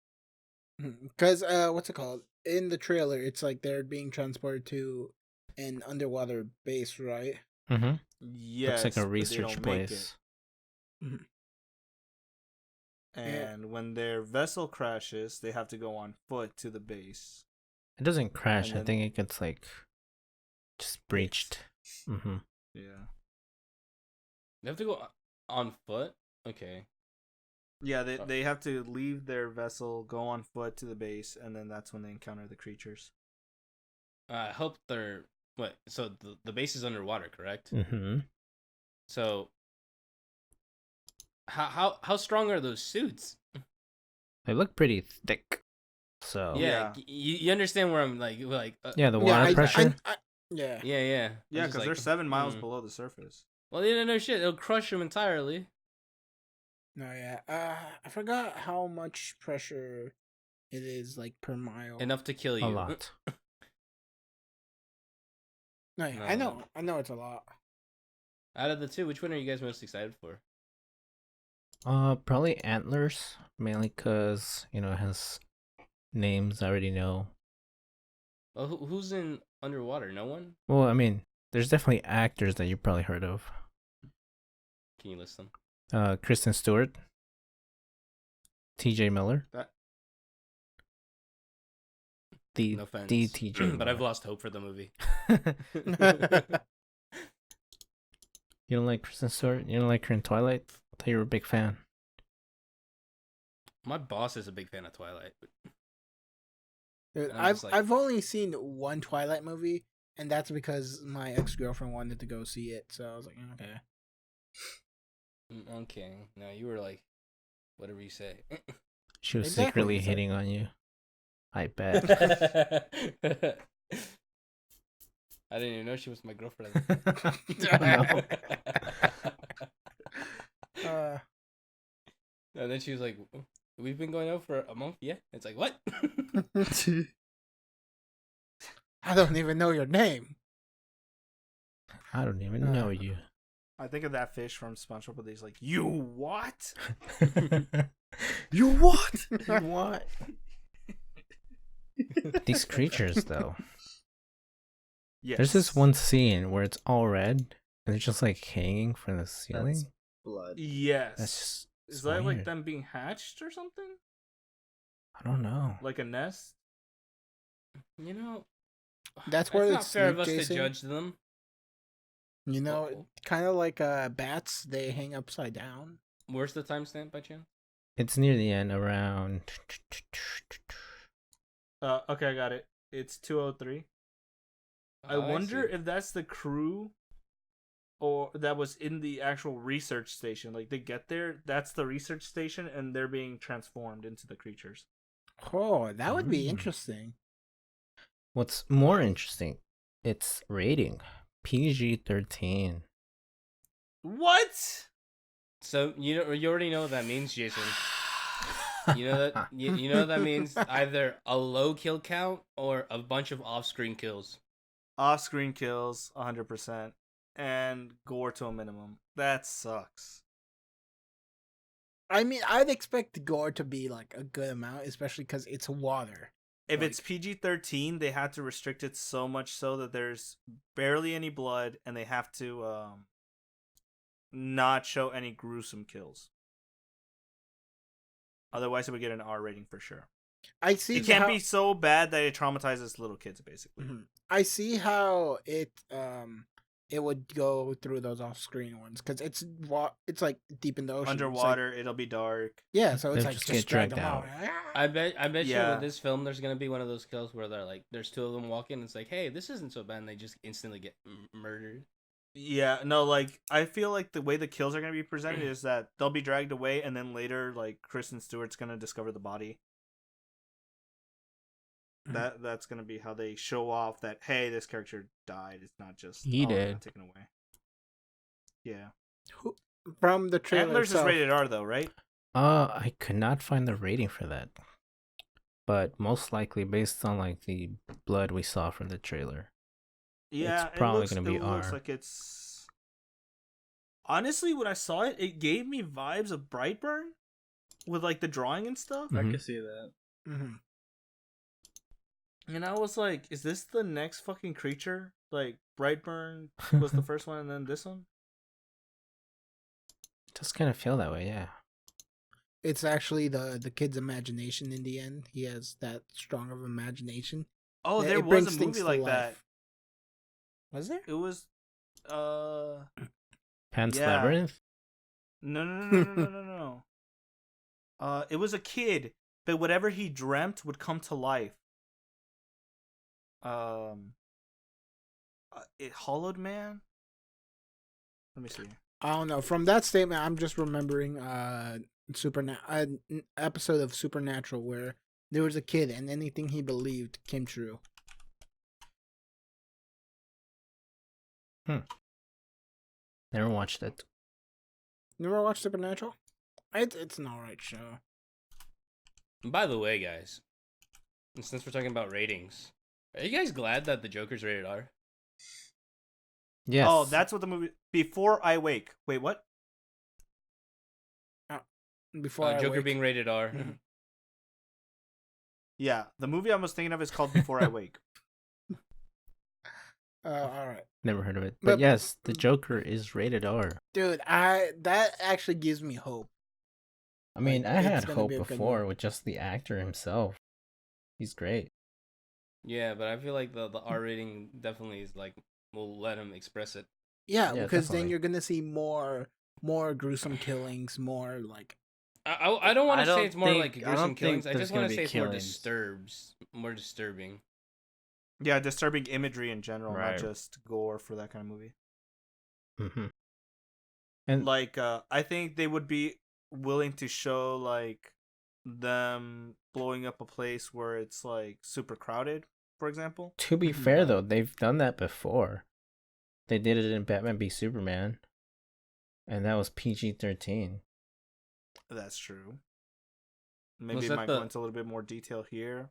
Because what's it called? In the trailer, it's like they're being transported to an underwater base, right? Mm-hmm. Yes. Looks like a but they research don't make place. Mhm. it. And when their vessel crashes, they have to go on foot to the base. It doesn't crash. And I then- think it gets like just breached. Mm-hmm. Yeah. They have to go on foot. Okay. Yeah, they have to leave their vessel, go on foot to the base, and then that's when they encounter the creatures. I hope they're what. So the base is underwater, correct? Mm-hmm. So how strong are those suits? They look pretty thick. So Yeah, Yeah. you understand where I'm like yeah, the water pressure. Yeah. yeah. Yeah, I'm because just they're like, 7 miles hmm. below the surface. Well, yeah, no shit. It'll crush them entirely. No, yeah. I forgot how much pressure it is, like per mile. Enough to kill you. A lot. No, yeah, No. I know it's a lot. Out of the two, which one are you guys most excited for? Probably Antlers, mainly because it has names I already know. Well, who's in Underwater? No one. Well, I mean, there's definitely actors that you probably heard of. Can you list them? Kristen Stewart, T.J. Miller, That the No offense, T.J. but I've lost hope for the movie. You don't like Kristen Stewart? You don't like her in Twilight? I thought you were a big fan. My boss is a big fan of Twilight. Dude, I'm just like- I've only seen one Twilight movie, and that's because my ex-girlfriend wanted to go see it. So I was like, okay. Okay, no, you were like, whatever you say. She was Exactly, secretly it's like- hitting on you. I bet. I didn't even know she was my girlfriend. Uh, And then she was like, "We've been going out for a month." Yeah, it's like what? I don't even know your name. I don't even know you. I think of that fish from SpongeBob, but he's like, "You what? You what? What? These creatures, though. Yes. There's this one scene where it's all red and it's just like hanging from the ceiling. That's blood. Yes. That's just Is that like weird. them being hatched or something? I don't know. Like a nest? You know, That's where not it's fair of Nick us Jason. to judge them. You know, Uh-oh. kind of like bats, they hang upside down. Where's the timestamp by chance? It's near the end, around. Okay, I got it. It's 2:03. I wonder if that's the crew or that was in the actual research station. Like they get there, that's the research station, and they're being transformed into the creatures. Oh, that would be Mm. interesting. What's more interesting, its rating PG-13. What? So you already know what that means, Jason. You know that you know what that means either a low kill count or a bunch of off-screen kills. Off-screen kills, 100%, and gore to a minimum. That sucks. I mean, I'd expect the gore to be like a good amount, especially because it's water. If Like- it's PG-13, they had to restrict it so much so that there's barely any blood, and they have to not show any gruesome kills. Otherwise, it would get an R rating for sure. I see. It can't how- be so bad that it traumatizes little kids, basically. Mhm. I see how it would go through those off-screen ones because it's like deep in the ocean. It's like- Underwater, it'll be dark. yeah, so it's They'll like just just get drag dragged them out. I bet you Yeah. with this film there's gonna be one of those kills where they're like, there's two of them walking. It's like, hey, this isn't so bad, and they just instantly get murdered. Yeah, no, like I feel like the way the kills are gonna be presented is that they'll be dragged away, and then later, like Kristen Stewart's gonna discover the body. That's gonna be how they show off that hey, this character died. It's not just He it did. got taken away. Yeah, From the trailer Antlers itself, is rated R though, right? I could not find the rating for that, but most likely based on like the blood we saw from the trailer. Yeah, probably it gonna be looks R. like it's. Honestly, when I saw it, it gave me vibes of Brightburn, with like the drawing and stuff. I Mhm. can see that. Mhm. And I was like, is this the next fucking creature? Like Brightburn was the first one, and then this one. Just kind of feel that way, yeah. It's actually the kid's imagination. In the end, he has that strong of imagination. Oh, Yeah, there it was brings a things movie to like life. that. Was there? It was, Pan's Yeah. Labyrinth? no. It was a kid, but whatever he dreamt would come to life. It Hollowed Man. Let me see. I don't know. From that statement, I'm just remembering an episode of Supernatural where there was a kid and anything he believed came true. Never watched it. You ever watched Supernatural? It's an alright show. By the way, guys, and since we're talking about ratings, are you guys glad that the Joker's rated R? Yes. Oh, that's what the movie. Before I Wake. Wait, what? Before I Joker Wake. being rated R. Mhm. Yeah, the movie I was thinking of is called Before I Wake. Alright. Never heard of it. But- But yes, the Joker is rated R. Dude, that actually gives me hope. I mean, Like, I it's had gonna hope be a good before movie. with just the actor himself. He's great. Yeah, but I feel like the R rating definitely is like will let him express it. Yeah, Yeah, because then definitely. you're gonna see more gruesome killings, more like I don't want I to say don't it's more think- like I gruesome don't killings. think I there's just want gonna to be say it's more killings. more disturbing. Yeah, disturbing imagery in general, Right. not just gore for that kind of movie. Mm-hmm. And Like, I think they would be willing to show like them blowing up a place where it's like super crowded, for example. to be fair, though, they've done that before. They did it in Batman v Superman, and that was PG-13. That's true. Maybe Was it that might the- go into a little bit more detail here,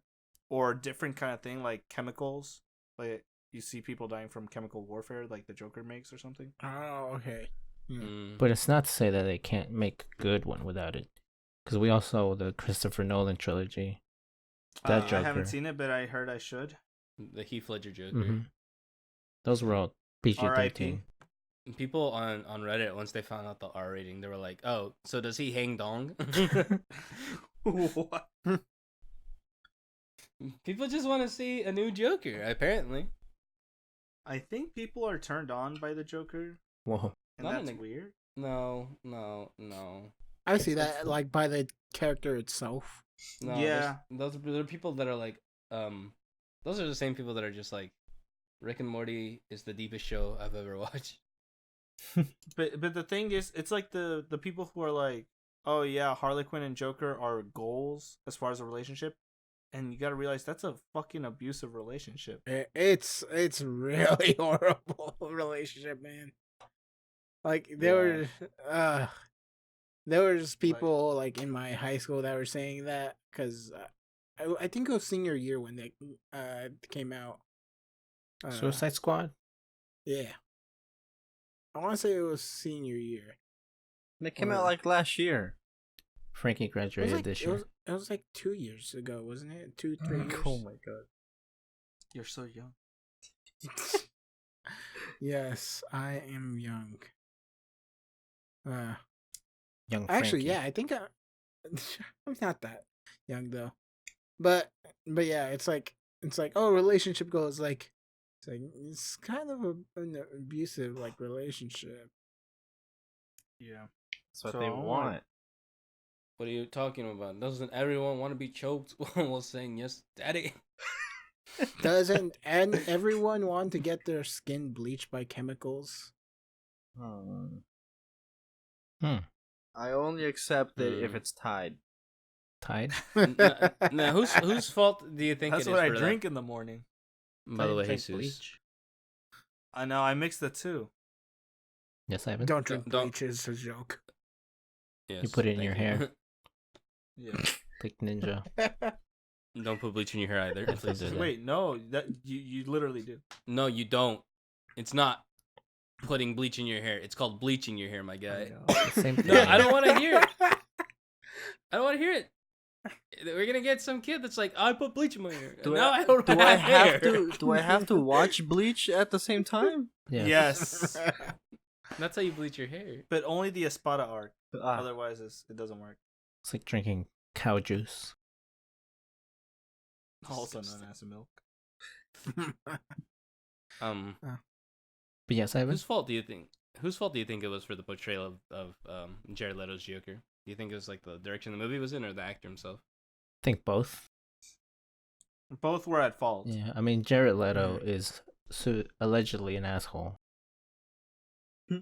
or a different kind of thing, like chemicals. Like you see people dying from chemical warfare, like the Joker makes or something. oh okay. Mm. But it's not to say that they can't make a good one without it. Because we also the Christopher Nolan trilogy. That Joker. I haven't seen it, but I heard I should. The Heath Ledger Joker. Mm-hmm. Those were all PG-13. R.I.P. People on Reddit, once they found out the R rating, they were like, "Oh, so does he hang dong?" What? People just want to see a new Joker, apparently. I think people are turned on by the Joker, Whoa. and Not that's in a- weird. No. I see that like by the character itself. No, Yeah. those are people that are like, those are the same people that are just like, Rick and Morty is the deepest show I've ever watched. But the thing is, it's like the people who are like, oh yeah, Harley Quinn and Joker are goals as far as a relationship, and you got to realize that's a fucking abusive relationship. It's really horrible relationship, man. Like there was people like in my high school that were saying that because I think it was senior year when they came out. Suicide Squad? Yeah, I want to say it was senior year. They came Or- out like last year. Frankie It was graduated like this year. it was like 2 years ago, wasn't it? 2-3 years. Oh my god. You're so young. Yes, I am young. Young Actually, Frankie. yeah, I think I'm not that young though. But yeah, it's like oh, relationship goals it's kind of an abusive like relationship. Yeah. That's what So they I'm like- want. What are you talking about? Doesn't everyone want to be choked while saying yes, daddy? Doesn't and everyone want to get their skin bleached by chemicals? Hmm. Hmm. I only accept it if Hmm. it's Tide. Tide? Now, whose fault do you think That's it is what I for drink in the morning. that? By the way, Drink Jesus. bleach. I know. I mix the two. Yes, Ivan. Don't drink Don't- bleach. It's a joke. Yes, put it in thank your you. hair. Yeah. Like Ninja. Don't put bleach in your hair either. Yes, I please. did. Wait, no. That you literally do. No, you don't. It's not putting bleach in your hair. It's called bleaching your hair, my guy. Same thing. No, I don't want to hear it. I don't want to hear it. We're gonna get some kid that's like, I put bleach in my hair. Do No, I, I don't do I hair. have to? Do I have to watch Bleach at the same time? Yeah. Yes. That's how you bleach your hair. But only the Espada arc. Ah, Otherwise, it doesn't work. It's like drinking cow juice. Also known as milk. But yes, Ivan. Whose fault do you think? Whose fault do you think it was for the portrayal of Jared Leto's Joker? Do you think it was like the direction the movie was in, or the actor himself? I think both. Both were at fault. Yeah, I mean, Jared Leto is allegedly an asshole. Hmm.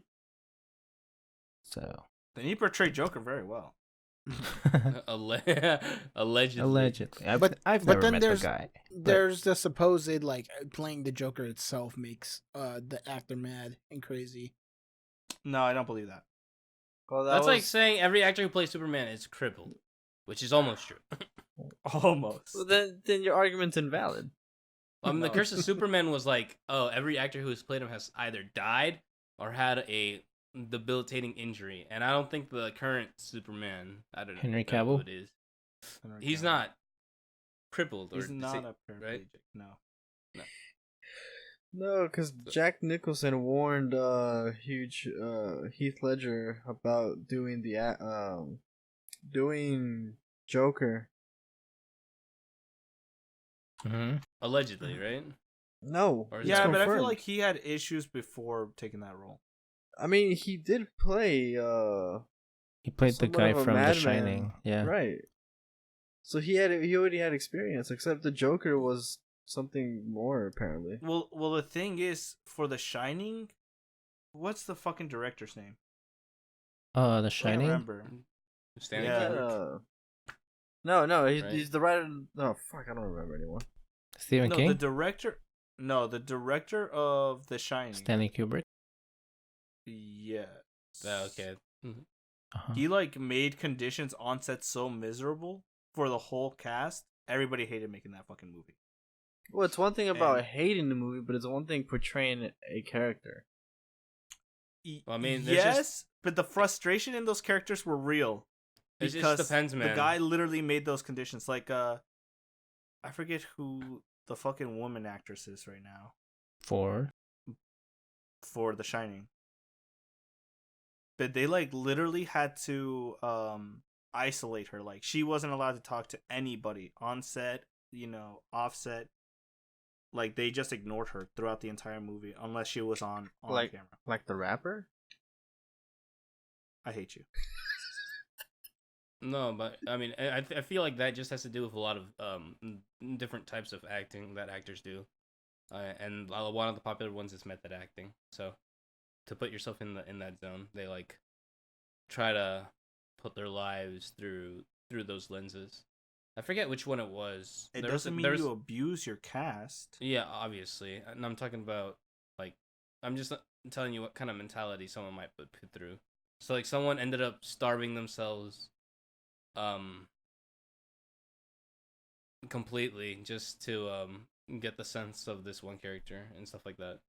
So. Then he portrayed Joker very well. Allegedly. Allegedly. I've But never then met the there's guy. there's the supposed like playing the Joker itself makes the actor mad and crazy. No, I don't believe that. well, that That's like was- saying every actor who plays Superman is crippled, which is almost true. Almost. Well, then your argument's invalid. The No. Curse of Superman was like, oh, every actor who has played him has either died or had a debilitating injury, and I don't think the current Superman, I don't know, Henry know who Cavill? it is. He's not crippled, or He's not a paraplegic. right? No. No, because Jack Nicholson warned huge Heath Ledger about doing doing Joker. Mhm. allegedly, right? No, Or is it's Yeah, but I feel confirmed. like he had issues before taking that role. I mean, he did play He played the somewhat guy of a from The madman. Shining. Yeah. right. So he already had experience, except the Joker was something more apparently. Well, the thing is, for The Shining, what's the fucking director's name? The I can't Shining? remember. Stanley Yeah. Kubrick. No, Right. he's the writer. No, fuck, I don't remember anymore. Stephen No, King? the director. No, the director of The Shining. Stanley Kubrick? Yes. Oh, okay. Mhm. Uh-huh. He like made conditions on set so miserable for the whole cast. Everybody hated making that fucking movie. Well, it's one thing about And- hating the movie, but it's one thing portraying a character. I mean, there's yes, but the frustration in those characters were real. It Because just depends, man. the guy literally made those conditions. Like, I forget who the fucking woman actress is right now For for The Shining. But they like literally had to isolate her. Like she wasn't allowed to talk to anybody on set, offset. Like they just ignored her throughout the entire movie unless she was on camera. Like the rapper? I hate you. No, but I mean, I feel like that just has to do with a lot of different types of acting that actors do, and one of the popular ones is method acting. So, to put yourself in that zone, they like try to put their lives through those lenses. I forget which one it was. It doesn't mean you abuse your cast. Yeah, obviously, and I'm talking about like I'm just telling you what kind of mentality someone might put through. So like someone ended up starving themselves completely just to get the sense of this one character and stuff like that.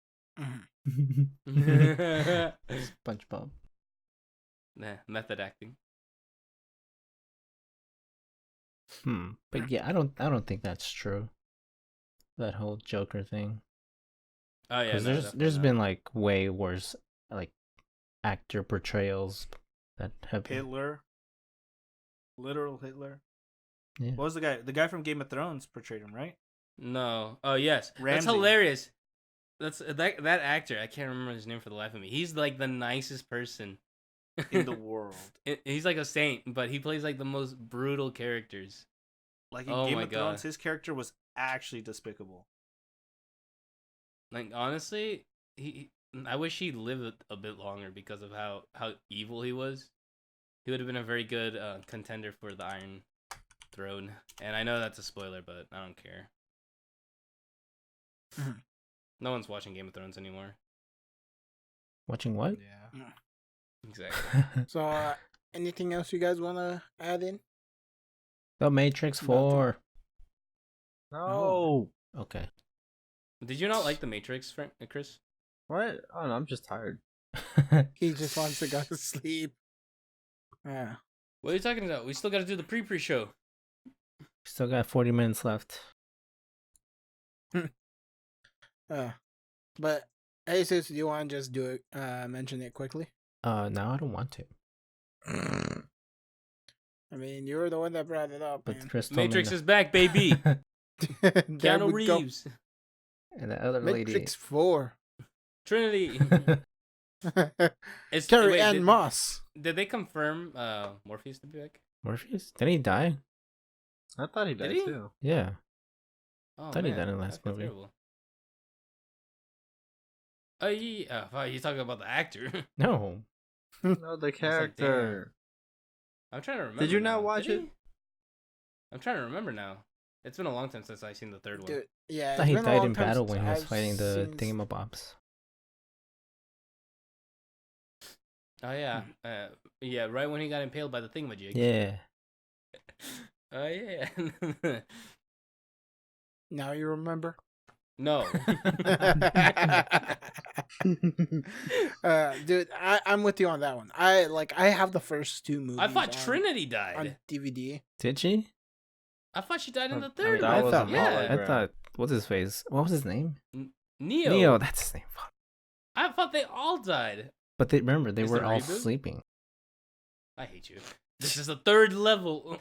SpongeBob. Nah, method acting. But yeah, I don't think that's true. That whole Joker thing. Oh yeah, Because there's been like way worse like actor portrayals that have been... Hitler. Literal Hitler. Yeah. What was the guy? The guy from Game of Thrones portrayed him, right? No. Oh yes, Ramsay. That's hilarious. That's that actor. I can't remember his name for the life of me. He's like the nicest person in the world. He's like a saint, but he plays like the most brutal characters. Like in Game of Thrones, his character was actually despicable. Like honestly, I wish he lived a bit longer because of how evil he was. He would have been a very good contender for the Iron Throne. And I know that's a spoiler, but I don't care. No one's watching Game of Thrones anymore. Watching what? Yeah. Exactly. So, anything else you guys want to add in? The Matrix 4. No. Okay. Did you not like The Matrix, Chris? What? Oh no, I'm just tired. He just wants to go to sleep. Yeah. What are you talking about? We still got to do the pre-show. Still got 40 minutes left. But hey, sis, do you want to just do it? Mention it quickly. No, I don't want to. I mean, you were the one that brought it up, But man. Chris told Matrix me is back, baby. There Keanu we go. Reeves. and the other Matrix 4. Trinity. Carrie Ann Moss. Did they confirm Morpheus to be back? Morpheus? Did he die? I thought he died he? too. Yeah. Oh, Thought he man, died in the I last feel movie. terrible. Oh yeah, you talking about the actor? No. No, the character. I'm trying to remember. Did you now. not watch Did it? he? I'm trying to remember now. It's been a long time since I've seen the third one. Dude, yeah. I it's thought he been a died long in time battle since when he was I've fighting the seen- thingamabobs. Oh yeah, yeah. Right when he got impaled by the thingamajig. Yeah. Oh yeah. Now you remember? No. Dude, I'm with you on that one. I have the first two movies. I thought on Trinity died. on DVD. Did she? I thought she died in the I mean, third that one. was a Yeah. hologram. I thought, what's his face? What was his name? Neo. Neo, that's his name. Fuck. I thought they all died. But remember, they Is were there a all reboot? sleeping. I hate you. This is the third level.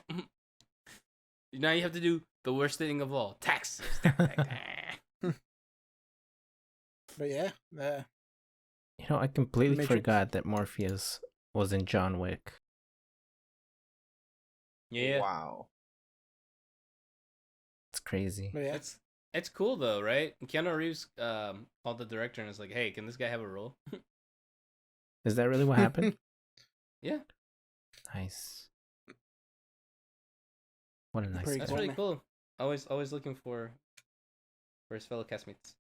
Now you have to do the worst thing of all. Taxes. But yeah, I completely Matrix. forgot that Morpheus was in John Wick. Yeah. Wow. It's crazy. but yeah. It's cool though, right? Keanu Reeves called the director and was like, "Hey, can this guy have a role?" Is that really what happened? Yeah. Nice. What a nice Pretty guy. That's cool, really man. cool. Always looking for his fellow castmates.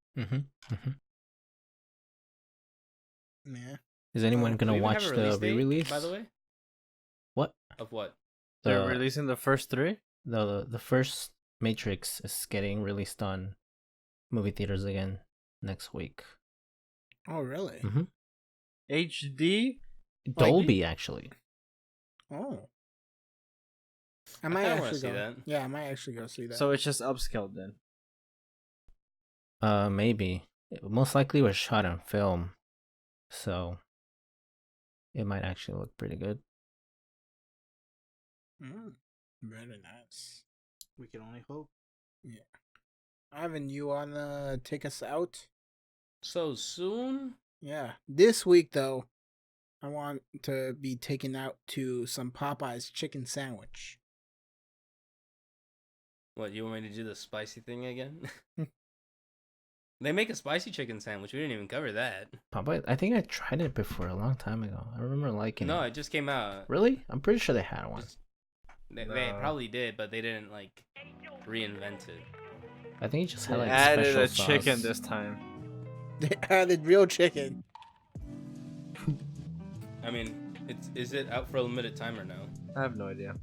Yeah. Is anyone Do gonna we even watch have a the release date, re-release? by the way? What? Of what? They're The, releasing the first three? the first Matrix is getting released on movie theaters again next week. Oh, really? Mhm. HD. Dolby actually. Oh. I I might kinda wanna actually see go. that. Yeah, I might actually go see that. So it's just upscaled then. Maybe. It most likely was shot on film, so it might actually look pretty good. Very nice. We can only hope. Yeah. Ivan, you wanna take us out? So soon? Yeah. This week though, I want to be taken out to some Popeyes chicken sandwich. What, you want me to do the spicy thing again? They make a spicy chicken sandwich. We didn't even cover that. Popeye, I think I tried it before a long time ago. I remember liking No, it. it just came out. Really? I'm pretty sure they had one. They No. probably did, but they didn't like reinvent it. I think it just had They like added special a sauce. chicken this time. They added real chicken. I mean, is it out for a limited time or no? I have no idea.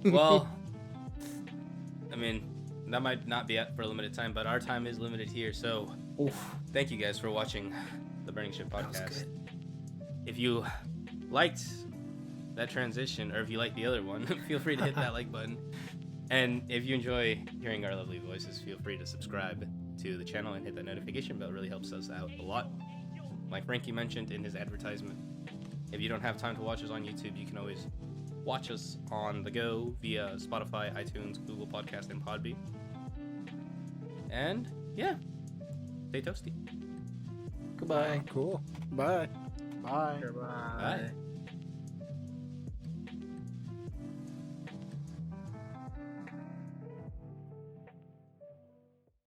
Well, I mean, that might not be out for a limited time, but our time is limited here. So, thank you guys for watching the Burning Ship podcast. If you liked that transition, or if you like the other one, feel free to hit that like button. And if you enjoy hearing our lovely voices, feel free to subscribe to the channel and hit that notification bell. It really helps us out a lot. Like Frankie mentioned in his advertisement, if you don't have time to watch us on YouTube, you can always watch us on the go via Spotify, iTunes, Google Podcast, and Podbean. And yeah, stay toasty. Goodbye. Cool. Bye. Bye. Goodbye. Bye.